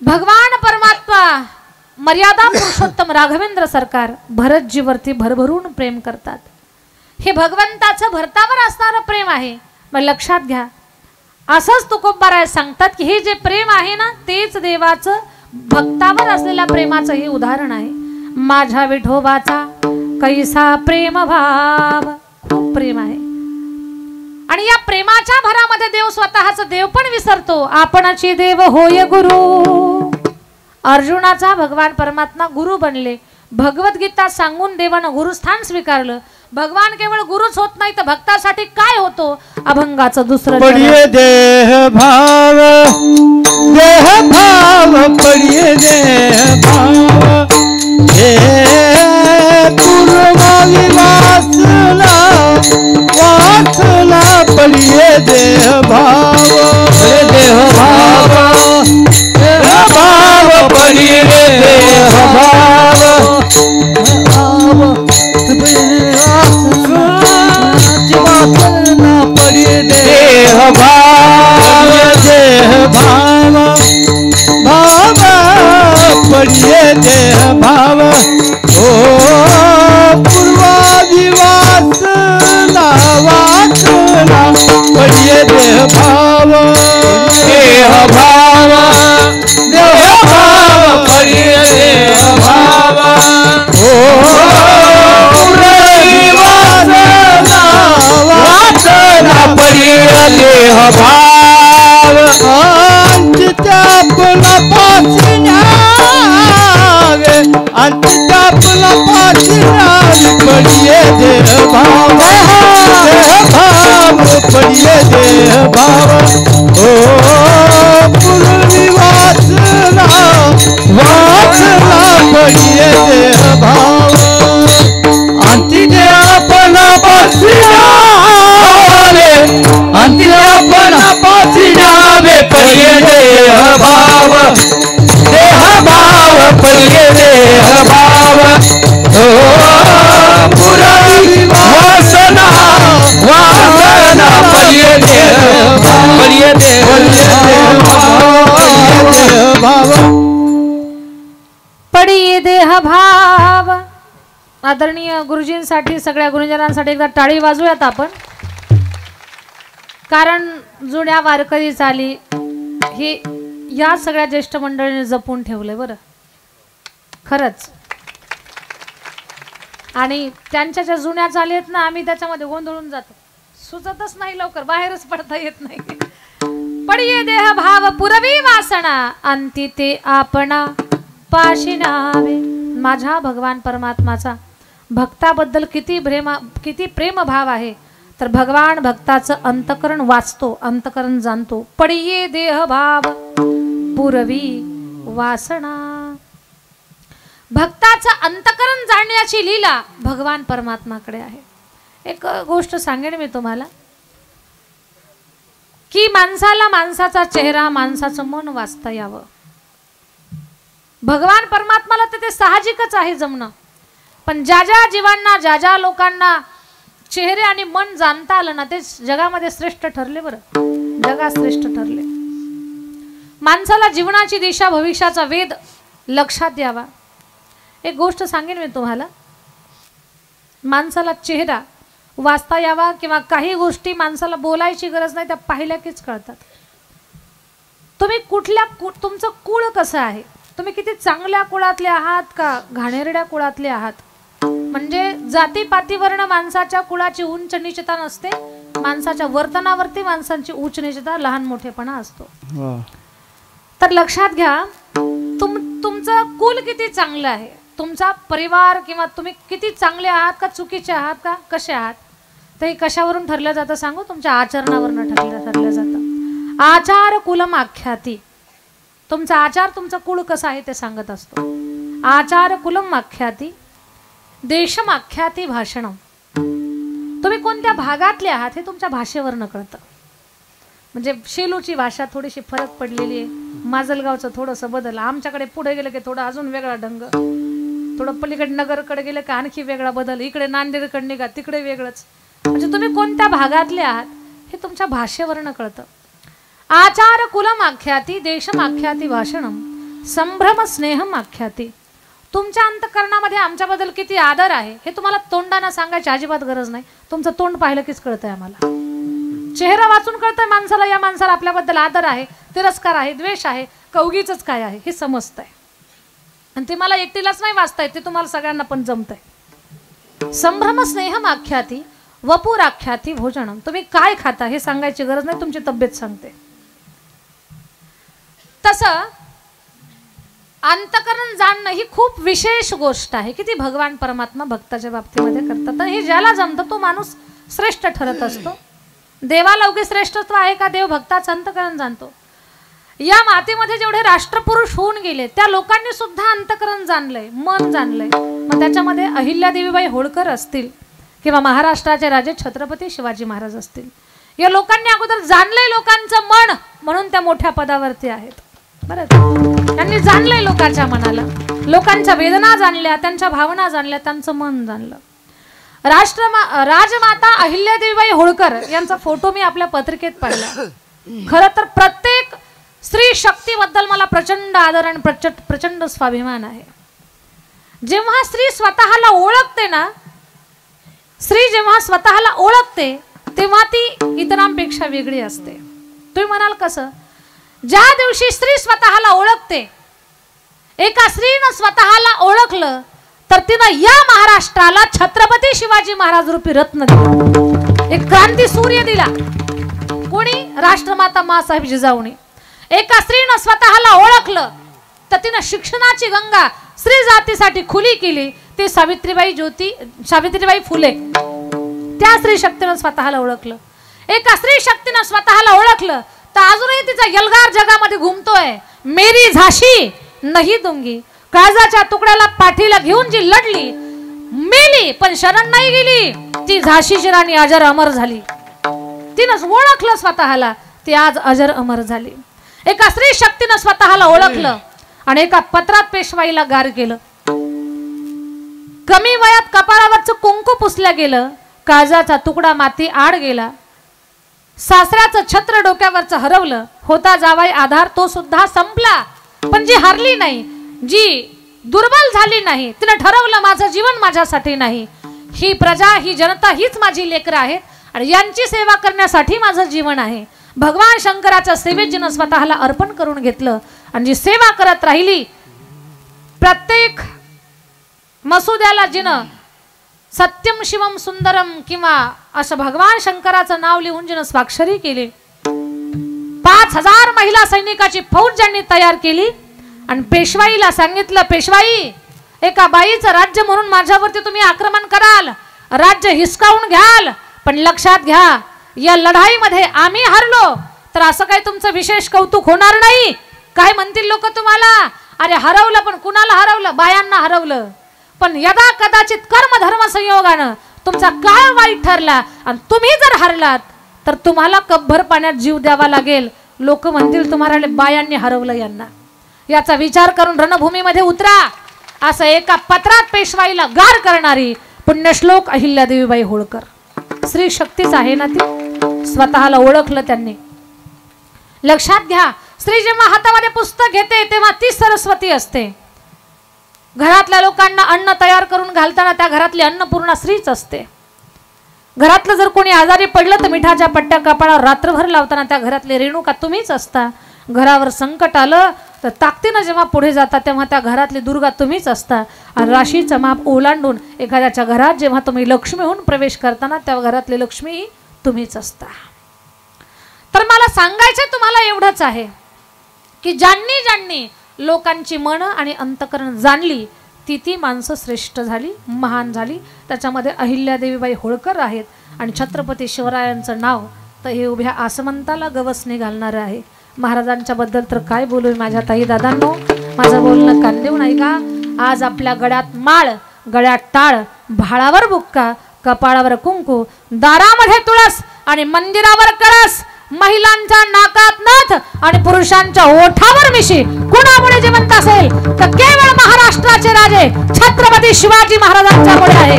S2: भगवान परमात्मा मर्यादा पुरुषोत्तम राघवेंद्र सरकार भरतजीवरती भरभरून प्रेम करतात. हे भगवंताचं भरतावर असणारं प्रेम आहे. मग लक्षात घ्या, असंच तुकोबाराय सांगतात की हे जे प्रेम आहे ना, तेच देवाचं भक्तावर असलेल्या प्रेमाचं हे उदाहरण आहे. माझ्या विठोबाचा कैसा प्रेम भाव, खूप प्रेम आहे. आणि या प्रेमाच्या भरामध्ये देव स्वतःच देव पण विसरतो. आपणाची देव होय गुरु. अर्जुनाचा भगवान परमात्मा गुरु बनले. भगवद्गीता सांगून देवानं गुरुस्थान स्वीकारलं. भगवान केवळ गुरुच होत नाही तर भक्तासाठी काय होतो, अभंगाचं दुसरं
S1: पडिये देह भाव पडिये देह भाव, हे पूर्वावी वासना पडिये देह भाव, देह भाव पडिये देह भाव, पडिये देह भाव, देह भाव भाव पडिये देह भाव, ओ पूर्वादिवास वासना पडिये देह भाव, देह भाव, देह भाव पडिये देह भाव, ओ पूर्वादिवास वासना पडिये देह भाव, अंतःपुला पासिनावे, अंतःपुला पासिनावे पडिये देह भाव, देह भाव पडिये देह भाव, ओ पूर्वादिवासना वासना पडिये देह भाव, अंतःपुला पासिनावे, अंतःपुला पासिनावे पडिये देह भाव, देह भाव पडिये देह भाव, ओ पूर्वादिवासना वासना पडिये देह भाव, पडिये देह भाव,
S2: पडिये देह भाव. आदरणीय गुरुजींसाठी, सगळ्या गुरुजनांसाठी एकदा टाळी वाजूयात आपण. कारण जुन्या वारकरी चाली हे या सगळ्या ज्येष्ठ मंडळीने जपून ठेवले बरं, खरंच. आणि त्यांच्या ज्या जुन्या चाली आहेत ना, आम्ही त्याच्यामध्ये गोंधळून जातो, सुचतच नाही, लवकर बाहेरच पडता येत नाही. पडिये देह भाव पुरवी वासना, अंती ते आपणा पाशिनावे. माझ्या भगवान परमात्माचा भक्ताबद्दल किती प्रेम भाव आहे, तर भगवान भक्ताचं अंतकरण वाचतो, अंतकरण जाणतो. पडिये देह भाव पुरवी वासना. भक्ताचं अंतकरण जाणण्याची लीला भगवान परमात्माकडे आहे. एक गोष्ट सांगेन मी तुम्हाला की माणसाला माणसाचा चेहरा, माणसाचं मन वाचता यावं. भगवान परमात्माला ते साहजिकच आहे जमणं, पण ज्या ज्या जीवांना, ज्या ज्या लोकांना चेहरे आणि मन जाणता आलं ना, ते जगामध्ये श्रेष्ठ ठरले. बरं, जगात श्रेष्ठ ठरले. माणसाला जीवनाची दिशा, भविष्याचा वेध लक्षात यावा. एक गोष्ट सांगेन मी तुम्हाला, माणसाला चेहरा वाचता यावा किंवा काही गोष्टी माणसाला बोलायची गरज नाही, त्या पाहिल्या कीच कळतात. तुम्ही तुमचं कुळ कसं आहे, तुम्ही किती चांगल्या कुळातले आहात का घाणेरड्या कुळातले आहात. म्हणजे जातीपातीवर्ण माणसाच्या कुळाची उंच नीचता नसते, माणसाच्या वर्तनावरती माणसांची उच्च नीचता, लहान मोठेपणा असतो. तर लक्षात घ्या, तुमचं कुल किती चांगलं आहे, तुमचा परिवार किंवा तुम्ही किती चांगले आहात का चुकीचे आहात का कसे आहात, ते कशावरून ठरलं जातं सांगू? तुमच्या आचरणावरून ठरलं जातं. आचार कुलम आख्याती. तुमचा आचार, तुमचं कुळ कसं आहे ते सांगत असतो. आचार कुलम आख्याती, देशम आख्याती भाषणम. तुम्ही कोणत्या भागातले आहात हे तुमच्या भाषेवरनं कळतं. म्हणजे शेलूची भाषा थोडीशी फरक पडलेली आहे, माजलगावचं थोडंसं बदल, आमच्याकडे पुढे गेलं की थोडं अजून वेगळा ढंग, थोडं पलीकडे नगरकडे गेलं की आणखी वेगळा बदल, इकडे नांदेडकडे निघा तिकडे वेगळंच. म्हणजे तुम्ही कोणत्या भागातले आहात हे तुमच्या भाषेवरनं कळतं. आचार कुलम आख्याती, देशम आख्याती भाषणम, संभ्रम स्नेहम आख्याती. तुमच्या अंतःकरणामध्ये आमच्याबद्दल किती आदर आहे हे तुम्हाला तोंडानं सांगायची अजिबात गरज नाही. तुमचं तोंड पाहिलं कीच कळतंय आम्हाला. चेहरा वाचून कळतंय माणसाला, या माणसाला आपल्याबद्दल आदर आहे, तिरस्कार आहे, द्वेष आहे, कवगीच काय आहे हे समजतंय. आणि ते मला एकटीलाच नाही वाचताय, ते तुम्हाला सगळ्यांना पण जमतंय. संभ्रम स्नेहम आख्याती, वपूर आख्याती भोजनम. तुम्ही काय खाता हे सांगायची गरज नाही, तुमची तब्येत सांगते. तसं अंतःकरण जाणणं ही खूप विशेष गोष्ट आहे, की ती भगवान परमात्मा भक्ताच्या बाबतीमध्ये करतात. आणि हे ज्याला जमतं तो माणूस श्रेष्ठ ठरत असतो. देवाला उगे श्रेष्ठत्व आहे का? देव भक्ताचं अंतःकरण जाणतो. या मातीमध्ये जेवढे राष्ट्रपुरुष होऊन गेले त्या लोकांनी सुद्धा अंतःकरण जाणलंय, मन जाणलंय. मग त्याच्यामध्ये अहिल्यादेवीबाई होळकर असतील किंवा महाराष्ट्राचे राजे छत्रपती शिवाजी महाराज असतील, या लोकांनी अगोदर जाणलंय लोकांचं मन, म्हणून त्या मोठ्या पदावरती आहेत. बरं, त्यांनी जाणलंय लोकांच्या मनाला, लोकांच्या वेदना जाणल्या, त्यांच्या भावना जाणल्या, त्यांचं मन जाणलं. राजमाता अहिल्यादेवीबाई होळकर यांचा फोटो मी आपल्या पत्रिकेत पाहिला. खरं तर प्रत्येक स्त्री शक्तीबद्दल मला प्रचंड आदर आणि प्रचंड स्वाभिमान आहे. जेव्हा स्त्री स्वतःला ओळखते ना, स्त्री जेव्हा स्वतःला ओळखते तेव्हा ती इतरांपेक्षा वेगळी असते. तुम्ही म्हणाल कसं? ज्या दिवशी स्त्री स्वतःला ओळखते, एका स्त्रीनं स्वतःला ओळखलं तर तिनं या महाराष्ट्राला छत्रपती शिवाजी महाराज रूपी रत्न दिला, एक क्रांती सूर्य दिला. कोणी? राष्ट्रमाता मासाहेब जिजाऊने. एका स्त्रीनं स्वतःला ओळखलं तर तिनं शिक्षणाची गंगा स्त्री जातीसाठी खुली केली. ते सावित्रीबाई फुले. त्या स्त्री शक्तीनं स्वतःला ओळखलं. एका स्त्री शक्तीनं स्वतःला ओळखलं तर अजूनही तिचा यलगार जगामध्ये घुमतोय. मेरी झाशी नाही दूंगी. काळजाच्या तुकड्याला पाठीला घेऊन जी लढली, मेली पण शरण नाही गेली, ती झाशीची राणी अजर अमर झाली. तिनं ओळखलं स्वतःला, ती आज अजर अमर झाली. एका स्त्री शक्तीनं स्वतःला ओळखलं आणि एका पत्रात पेशवाईला गार केलं. कमी वयात कपाळावरचं कुंकू पुसलं गेलं, काळजाचा तुकडा माती आड गेला. सासऱ्याचं छत्र डोक्यावरचं हरवलं, होता जावाई आधार तो सुद्धा संपला. पण जी हरली नाही, जी दुर्बल झाली नाही, तिने ठरवलं माझं जीवन माझ्यासाठी नाही, ही प्रजा, ही जनता, हीच माझी लेकरं आहेत आणि यांची सेवा करण्यासाठी माझं जीवन आहे. भगवान शंकराच्या सेवेत जिनं स्वतःला अर्पण करून घेतलं आणि जी सेवा करत राहिली, प्रत्येक मसुद्याला जिनं सत्यम शिवम सुंदरम किंवा असं भगवान शंकराचं नाव लिहून जिनं स्वाक्षरी केली, 5000 महिला सैनिकाची फौज ज्यांनी तयार केली आणि पेशवाईला सांगितलं, पेशवाई, एका बाईचं राज्य म्हणून माझ्यावरती तुम्ही आक्रमण कराल, राज्य हिसकावून घ्याल, पण लक्षात घ्या या लढाईमध्ये आम्ही हरलो तर असं काही तुमचं विशेष कौतुक होणार नाही. काय म्हणतील लोक तुम्हाला? अरे हरवलं, पण कुणाला हरवलं? बायांना हरवलं. पण यदा कदाचित कर्म धर्म संयोगानं तुमचा काळ वाईट ठरला आणि तुम्ही जर हरलात तर तुम्हाला कपभर पाण्यात जीव द्यावा लागेल. लोक म्हणतील तुम्हाला बायांनी हरवलं यांना. याचा विचार करून रणभूमीमध्ये उतरा. असं एका पत्रात पेशवाईला गार करणारी पुण्यश्लोक अहिल्यादेवीबाई होळकर. स्त्री शक्तीच आहे ना ती. स्वतःला ओळखलं त्यांनी. लक्षात घ्या, स्त्री जेव्हा हातामध्ये पुस्तक घेते तेव्हा ती सरस्वती असते. घरातल्या लोकांना अन्न तयार करून घालताना त्या घरातली अन्नपूर्णा स्त्रीच असते. घरातलं जर कोणी आजारी पडलं तर मिठाच्या पट्ट्या कपाळावर रात्रभर लावताना त्या घरातले रेणुका तुम्हीच असता. घरावर संकट आलं तर ताकदीनं जेव्हा पुढे जाता तेव्हा त्या घरातली दुर्गा तुम्हीच असता. आणि राशीचं माप ओलांडून एखाद्याच्या घरात जेव्हा तुम्ही लक्ष्मीहून प्रवेश करताना त्या घरातली लक्ष्मी तुम्हीच असता. तर मला सांगायचं तुम्हाला एवढंच आहे की ज्यांनी ज्यांनी लोकांची मन आणि अंतकरण जाणली ती माणसं श्रेष्ठ झाली, महान झाली. त्याच्यामध्ये अहिल्यादेवीबाई होळकर आहेत. आणि छत्रपती शिवरायांचं नाव तर हे उभ्या आसमंताला गवसणी घालणारं आहे. महाराजांच्या बद्दल तर काय बोलू माझ्या ताई दादांनो. माझं बोलणं कान देऊ नाही का. आज आपल्या गळ्यात माळ, गळ्यात टाळ, भाळावर बुक्का, कपाळावर कुंकू, दारामध्ये तुळस आणि मंदिरावर कळस, महिलांच्या नाकात नथ आणि पुरुषांच्या ओठावर मिशी कुणामुळे जिवंत असेल तर केवळ महाराष्ट्राचे राजे छत्रपती शिवाजी महाराजांच्यामुळे आहे.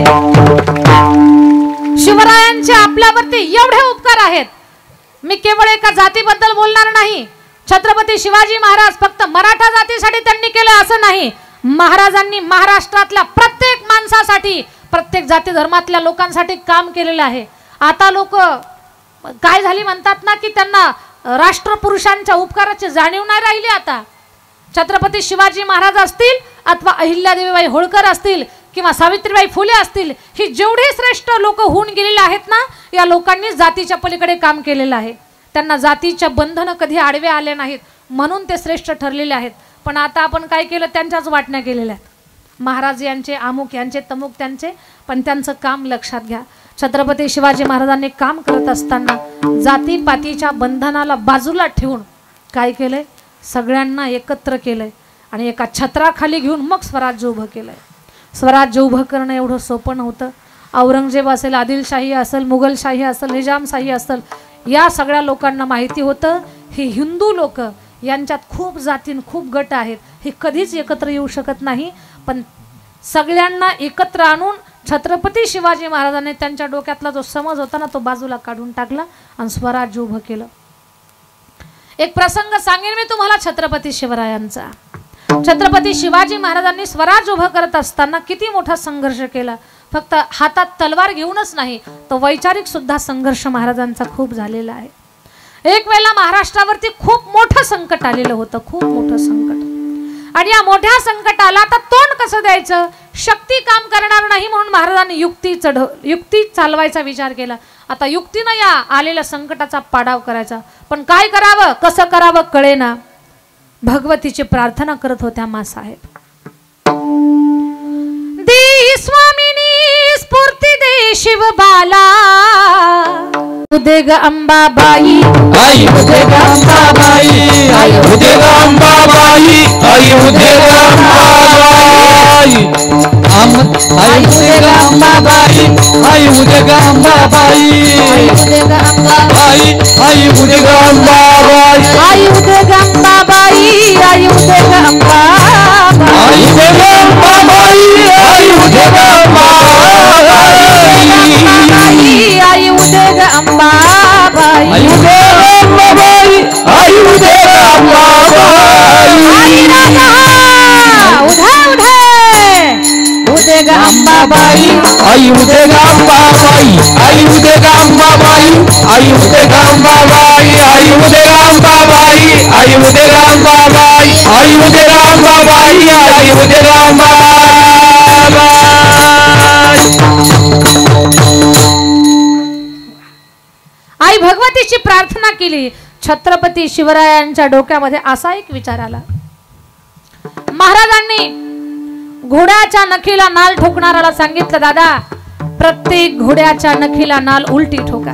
S2: शिवरायांचे आपल्यावरती एवढे उपकार आहेत. मी केवळ एका जातीबद्दल बोलणार नाही. छत्रपती शिवाजी महाराज फक्त मराठा जातीसाठी त्यांनी केलं असं नाही. महाराजांनी महाराष्ट्रातल्या प्रत्येक माणसासाठी, प्रत्येक जाती धर्मातल्या लोकांसाठी काम केलेलं आहे. आता लोक काय झाली म्हणतात ना की त्यांना राष्ट्रपुरुषांच्या उपकाराची जाणीव नाही राहिली. आता छत्रपती शिवाजी महाराज असतील अथवा अहिल्यादेवीबाई होळकर असतील किंवा सावित्रीबाई फुले असतील, ही जेवढे श्रेष्ठ लोक होऊन गेलेले आहेत ना, या लोकांनी जातीच्या पलीकडे काम केलेलं आहे. त्यांना जातीच्या बंधनं कधी आडवे आले नाहीत म्हणून ते श्रेष्ठ ठरलेले आहेत. पण आता आपण काय केलं, त्यांच्याच वाटण्या केलेल्या आहेत. महाराज यांचे अमुक, यांचे तमुक, त्यांचे. पण त्यांचं काम लक्षात घ्या. छत्रपती शिवाजी महाराजांनी काम करत असताना जातीपातीच्या बंधनाला बाजूला ठेवून काय केलंय, सगळ्यांना एकत्र केलंय आणि एका छत्राखाली घेऊन मग स्वराज्य उभं केलंय. स्वराज्य उभं करणं एवढं सोपं नव्हतं. औरंगजेब असेल, आदिलशाही असेल, मुघलशाही असेल, निजामशाही असेल, या सगळ्या लोकांना माहिती होतं हे हिंदू लोक यांच्यात खूप जातीन खूप गट आहेत, हे कधीच एकत्र येऊ शकत नाही. पण सगळ्यांना एकत्र आणून छत्रपती शिवाजी महाराजांनी त्यांच्या डोक्यातला जो समज होता ना तो बाजूला काढून टाकला आणि स्वराज्य उभं केलं. एक प्रसंग सांगेन मी तुम्हाला छत्रपती शिवरायांचा. छत्रपती शिवाजी महाराजांनी स्वराज्य उभं करत असताना किती मोठा संघर्ष केला. फक्त हातात तलवार घेऊनच नाही, तो वैचारिक सुद्धा संघर्ष महाराजांचा खूप झालेला आहे. एक वेळेला महाराष्ट्रावरती खूप मोठं संकट आलेलं होतं, खूप मोठं संकट. आणि या मोठ्या संकटाला आता तोंड कसं द्यायचं, शक्ती काम करणार नाही म्हणून महाराजांनी युक्ती चालवायचा विचार केला. आता युक्तीनं या आलेल्या संकटाचा पाडाव करायचा. पण काय करावं, कसं करावं कळेना. भगवतीची प्रार्थना करत होत्या मासाहेब. दे स्वामिनी स्फूर्ती दे शिव बाला, उदे ग अंबाबाई,
S1: आई उदे ग अंबाबाई, आई उदे ग अंबाबाई, आई उदे ग अंबाबाई, आई उदे ग अंबाबाई, आई उदे ग अंबाबाई, आई उदे ग अंबाबाई, आई उदे ग अंबाबाई,
S2: आई उदे ग अंबाबाई, आई उदे ग अंबाबाई,
S1: आई उदे ग अंबाबाई, आई उदे ग अंबाबाई,
S2: आई उदे ग अंबाबाई,
S1: आई उदे ग अंबाबाई, आई उदे ग अंबाबाई,
S2: उदे ग अंबाबाई,
S1: आई उदे ग अंबाबाई, आई उदे ग अंबाबाई, आई उदे ग अंबाबाई, आई उदे ग अंबाबाई, आई उदे ग अंबाबाई, आई उदे ग अंबाबाई, आई उदे ग अंबाबाई.
S2: आई भगवतीची प्रार्थना केली. छत्रपती शिवरायांच्या डोक्यामध्ये असा एक विचार आला. महाराजांनी घोड्याच्या नखीला नाल ठोकणाऱ्याला सांगितलं, दादा प्रत्येक घोड्याच्या नखीला नाल उलटी ठोका.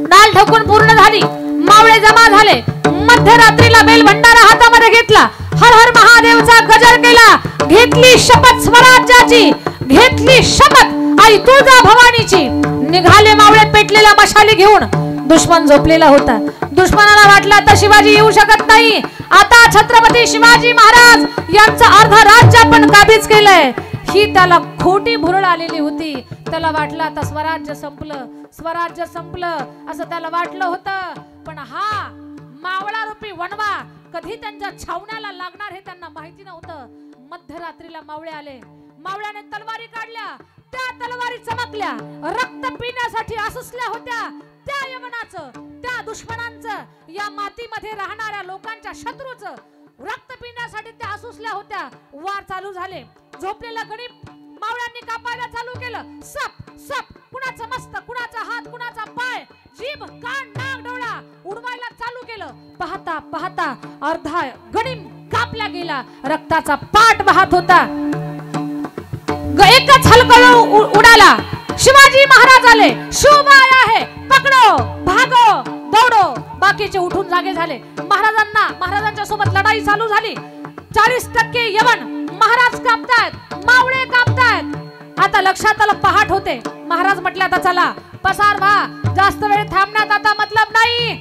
S2: नाल ठोकून पूर्ण झाली, मावळे जमा झाले. मध्यरात्रीला बेल भंडारा हातामध्ये घेतला, हर हर महादेवचा गजर केला. घेतली शपथ स्वराज्याची, घेतली शपथ आई तुळजा भवानीची. निघाले मावळे पेटलेल्या मशाली घेऊन. दुश्मन झोपलेला होता. दुश्मनाला वाटलं आता शिवाजी येऊ शकत नाही. आता छत्रपती शिवाजी महाराज यांचं अर्ध राज्य आपण काबीज केलंय. ही त्याला खोटी भुरळ आलेली होती. त्याला वाटलं आता स्वराज्य संपलं, स्वराज्य संपलं असं त्याला वाटलं होतं. पण हा मावळा रूपी वणवा कधी त्यांच्या छावण्याला लागणार हे त्यांना माहिती नव्हतं. मध्यरात्रीला मावळे आले. मावळ्याने तलवारी काढल्या. त्या तलवारी चमकल्या. रक्त पिण्यासाठी आसुसल्या होत्या. त्या यवनाचं, त्या दुश्मनांचं, या मातीमध्ये राहणाऱ्या लोकांच्या शत्रूचं रक्त पिण्यासाठी त्या आसुसल्या होत्या. वार चालू झाले. झोपलेला गणित मावळ्यांनी कापायला चालू केलं. सप सप, कुणाचा मस्तक, कुणाचा हात, कुणाचा पाय, जीभ, कान, नाक, डोळा उडवायला चालू केलं. पाहता पाहता अर्धा गणिम कापला गेला. रक्ताचा पाट वाहत होता. एकच हलकळ उडाला. शिवाजी महाराज आले. शिवबाई आहे, पकडो, भागो, दौडो. बाकीचे उठून जागे झाले. महाराजांच्या सोबत लढाई चालू झाली. 40% यवन महाराज कापतायत, मावळे कापतायत. आता लक्षात आलं पहाट होते. महाराज म्हटले आता चला पसार व्हा. जास्त वेळ थांबण्यात आता मतलब नाही.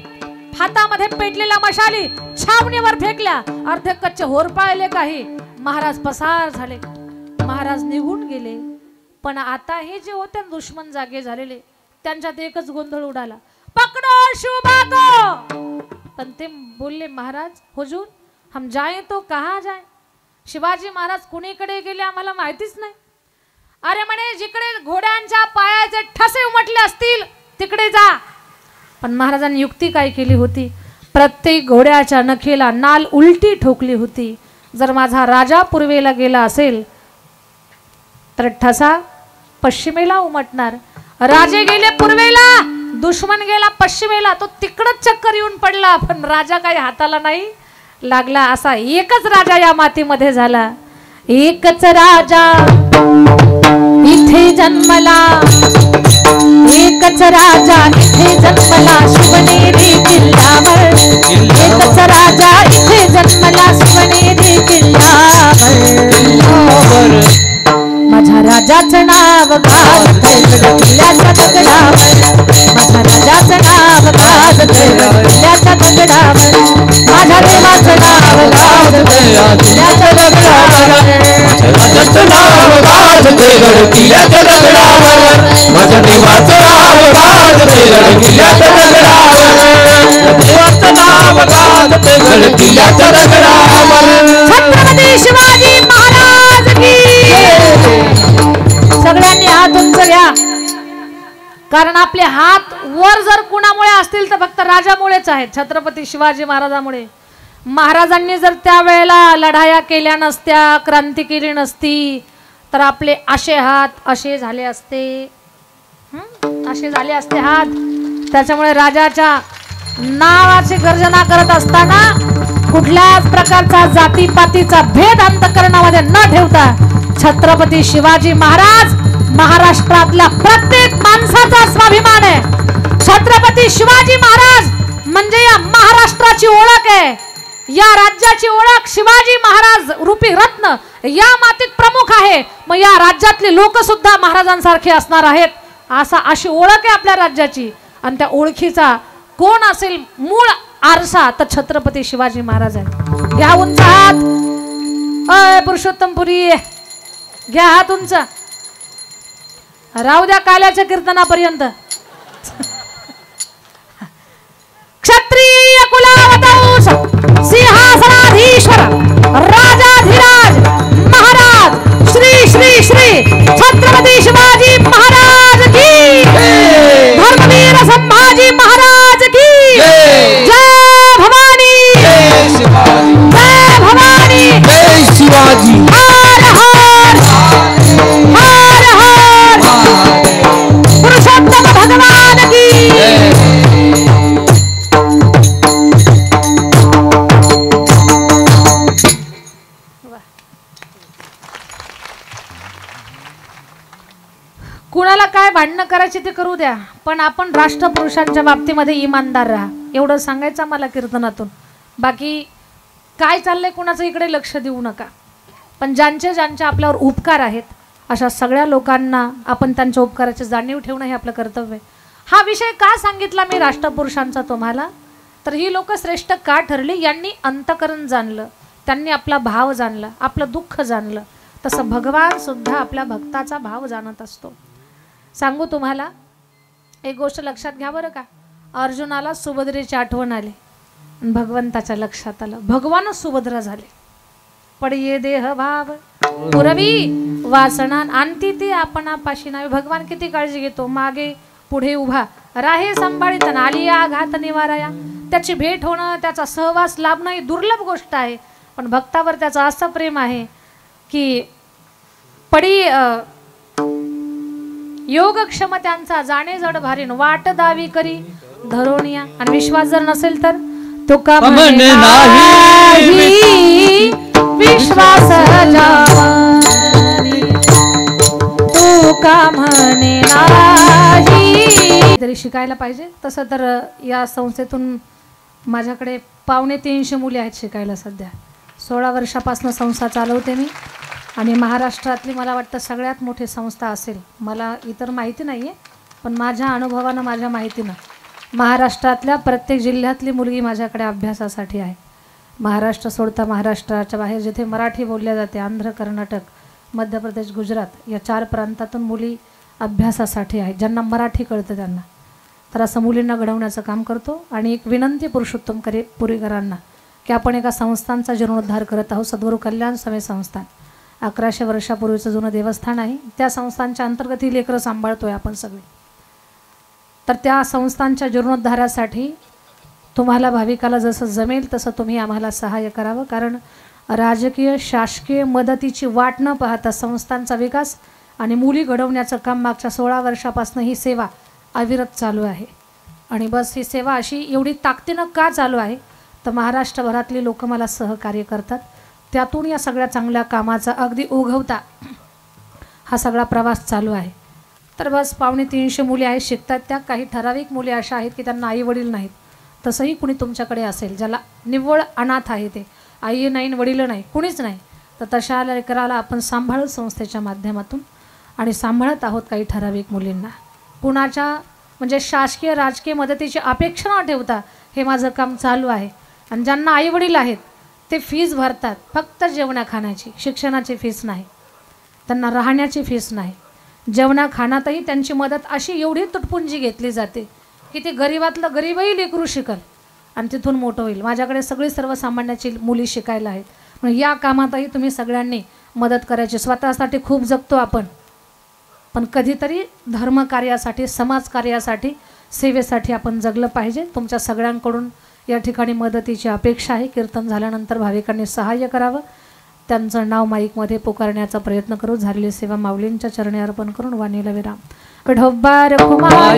S2: हातामध्ये पेटलेल्या मशाली छावणीवर फेकल्या. अर्धे कच्चे होरपाळले काही. महाराज पसार झाले. महाराज निघून गेले. पण आता हे जे होते दुश्मन जागे झालेले त्यांच्यात एकच गोंधळ उडाला. पकडो शिवबागो. पण ते बोलले महाराज हुजूर हम जाए तो कहाँ जाए. शिवाजी महाराज कुणीकडे गेले आम्हाला माहितीच नाही. अरे म्हणे जिकडे घोड्यांच्या पायाचे ठसे उमटले असतील तिकडे जा. पण महाराजांनी युक्ती काय केली होती. प्रत्येक घोड्याच्या नखेला नाल उलटी ठोकली होती. जर माझा राजा पूर्वेला गेला असेल तर ठसा पश्चिमेला उमटणार. राजे गेले पूर्वेला, दुश्मन गेला पश्चिमेला. तो तिकडच चक्कर येऊन पडला. पण राजा काही हाताला नाही लागला. असा एकच राजा या मातीमध्ये झाला. एकच राजा इथे जन्मला, एकच राजा इथे जन्मला शिवनेरी किल्ल्यावर. एकच राजा इथे जन्मला शिवनेरी किल्ल्यावर. माझ्या राजाचं नाव गाजत किल्ल्याच्या दगडावर. माझ्या राजाचं नाव गाजत किल्ल्याच्या दगडावर. माझ्या देवाचं नाव गाजत किल्ल्याच्या दगडावर.
S1: राजाचं नाव गाजत किल्ल्याच्या दगडावर. माझ्या देवाचं नाव गाजत किल्ल्याच्या दगडावर. देवाचं नाव गाजत किल्ल्याच्या दगडावर.
S2: छत्रपती शिवाजी महाराज की. सगळ्यांनी हात उंच घ्या. कारण आपले हात वर जर कुणामुळे असतील तर फक्त राजामुळेच आहेत. छत्रपती शिवाजी महाराजांमुळे. महाराजांनी जर त्यावेळेला लढाया केल्या नसत्या, क्रांती केली नसती तर आपले असे हात असे झाले असते. असे झाले असते हात. त्याच्यामुळे राजाच्या नावाची गर्जना करत असताना कुठल्याच प्रकारचा जातीपातीचा भेद अंतःकरणामध्ये न ठेवता छत्रपती शिवाजी महाराज महाराष्ट्रातल्या प्रत्येक माणसाचा स्वाभिमान आहे. छत्रपती शिवाजी महाराज म्हणजे या महाराष्ट्राची ओळख आहे. या राज्याची ओळख शिवाजी महाराज रूपी रत्न या मातीत प्रमुख आहे. मग या राज्यातले लोक सुद्धा महाराजांसारखे असणार आहेत. अशी ओळख आहे आपल्या राज्याची. आणि त्या ओळखीचा कोण असेल मूळ आरसा तर छत्रपती शिवाजी महाराज आहे. घ्या उंच हात. अय पुरुषोत्तमपुरी घ्या हात उंच. राहू द्या काल्याच्या कीर्तनापर्यंत. क्षत्रिय कुलावतंस सिंहासनाधीश्वर राजाधिराज महाराज श्री श्री श्री छत्रपती शिवाजी महाराज की. धर्मवीर संभाजी महाराज की. जय भवानी, जय भवानी,
S1: जय शिवाजी.
S2: हर हर हर हर पुरुषोत्तम भगवान की. कुणाला काय भांडणं करायची ते करू द्या, पण आपण राष्ट्रपुरुषांच्या बाबतीमध्ये इमानदार राहा एवढं सांगायचं मला कीर्तनातून. बाकी काय चाललंय कुणाचं इकडे लक्ष देऊ नका. पण ज्यांचे ज्यांचे आपल्यावर उपकार आहेत अशा सगळ्या लोकांना आपण त्यांच्या उपकाराची जाणीव ठेवणं हे आपलं कर्तव्य आहे. हा विषय का सांगितला मी राष्ट्रपुरुषांचा तुम्हाला, तर ही लोक श्रेष्ठ का ठरली, यांनी अंतकरण जाणलं, त्यांनी आपला भाव जाणला, आपलं दुःख जाणलं. तसं भगवान सुद्धा आपल्या भक्ताचा भाव जाणत असतो. सांगू तुम्हाला एक गोष्ट लक्षात घ्या बरं का. अर्जुनाला सुभद्रेची आठवण आली, भगवंताच्या लक्षात आलं, भगवानच सुभद्रा झाले. पडिये देह भाव पुरवी वासना आणती ती आपणापाशी नाही. भगवान किती काळजी घेतो, मागे पुढे उभा राहे सांभाळीतना आली या घात निवाराया. त्याची भेट होणं, त्याचा सहवास लाभणं ही दुर्लभ गोष्ट आहे. पण भक्तावर त्याचं असं प्रेम आहे की पडी योगक्षम त्यांचा जाणे जड भारीन वाट दावी करी धरोनिया. आणि विश्वास जर नसेल तर तो का म्हणे नाही विश्वास जावानी, तो का म्हणे नाही. तरी शिकायला पाहिजे. तसं तर या संस्थेतून माझ्याकडे 250 मुली आहेत शिकायला. सध्या 16 वर्षापासून संस्था चालवते मी आणि महाराष्ट्रातली मला वाटतं सगळ्यात मोठी संस्था असेल. मला इतर माहिती नाही आहे, पण माझ्या अनुभवानं, माझ्या माहितीनं महाराष्ट्रातल्या प्रत्येक जिल्ह्यातली मुलगी माझ्याकडे अभ्यासासाठी आहे. महाराष्ट्र सोडता महाराष्ट्राच्या बाहेर जिथे मराठी बोलल्या जाते, आंध्र, कर्नाटक, मध्य प्रदेश, गुजरात या 4 प्रांतातून मुली अभ्यासासाठी आहेत, ज्यांना मराठी कळतं त्यांना. तर असं मुलींना घडवण्याचं काम करतो. आणि एक विनंती पुरुषोत्तम पुरीकरांना की आपण एका संस्थांचा जीर्णोद्धार करत आहोत. सद्गुरू कल्याण समेत संस्थान 1100 वर्षापूर्वीचं जुनं देवस्थान आहे. त्या संस्थांच्या अंतर्गत ही लेकरं सांभाळतोय आपण सगळे. तर त्या संस्थांच्या जीर्णोद्धारासाठी तुम्हाला भाविकाला जसं जमेल तसं तुम्ही आम्हाला सहाय्य करावं. कारण राजकीय शासकीय मदतीची वाट न पाहता संस्थांचा विकास आणि मुली घडवण्याचं काम मागच्या 16 वर्षापासून ही सेवा अविरत चालू आहे. आणि बस ही सेवा अशी एवढी ताकदीनं का चालू आहे, तर महाराष्ट्रभरातली लोक मला सहकार्य करतात. त्यातून या सगळ्या चांगल्या कामाचा अगदी उगवता हा सगळा प्रवास चालू आहे. तर बस 250 मुली आहेत शिकतात. त्या काही ठराविक मुली अशा आहेत की त्यांना आई वडील नाहीत. तसंही कुणी तुमच्याकडे असेल ज्याला निव्वळ अनाथ आहे, ते आई नाही वडील नाही कुणीच नाही, तर तशा लेकराला आपण सांभाळू संस्थेच्या माध्यमातून. आणि सांभाळत आहोत काही ठराविक मुलींना. कुणाच्या म्हणजे शासकीय राजकीय मदतीची अपेक्षा न ठेवता हे माझं काम चालू आहे. आणि ज्यांना आई वडील आहेत ते फीस भरतात, फक्त जेवणा खाण्याची, शिक्षणाची फीस नाही, त्यांना राहण्याची फीस नाही. जेवणा खाण्यातही त्यांची मदत अशी एवढी तुटपुंजी घेतली जाते की ते गरीबातलं गरीबही लेकरू शिकल आणि तिथून मोठं होईल. माझ्याकडे सगळी सर्वसामान्याची मुली शिकायला आहेत. मग या कामातही तुम्ही सगळ्यांनी मदत करायची. स्वतःसाठी खूप जगतो आपण, पण कधीतरी धर्मकार्यासाठी, समाजकार्यासाठी, सेवेसाठी आपण जगलं पाहिजे. तुमच्या सगळ्यांकडून या ठिकाणी मदतीची अपेक्षा आहे. कीर्तन झाल्यानंतर भाविकांनी सहाय्य करावं. त्यांचं नाव माईकमध्ये पुकारण्याचा प्रयत्न करू. झालेली सेवा माऊलींच्या चरणी अर्पण करून वाणीला विराम. विठोबार कुमार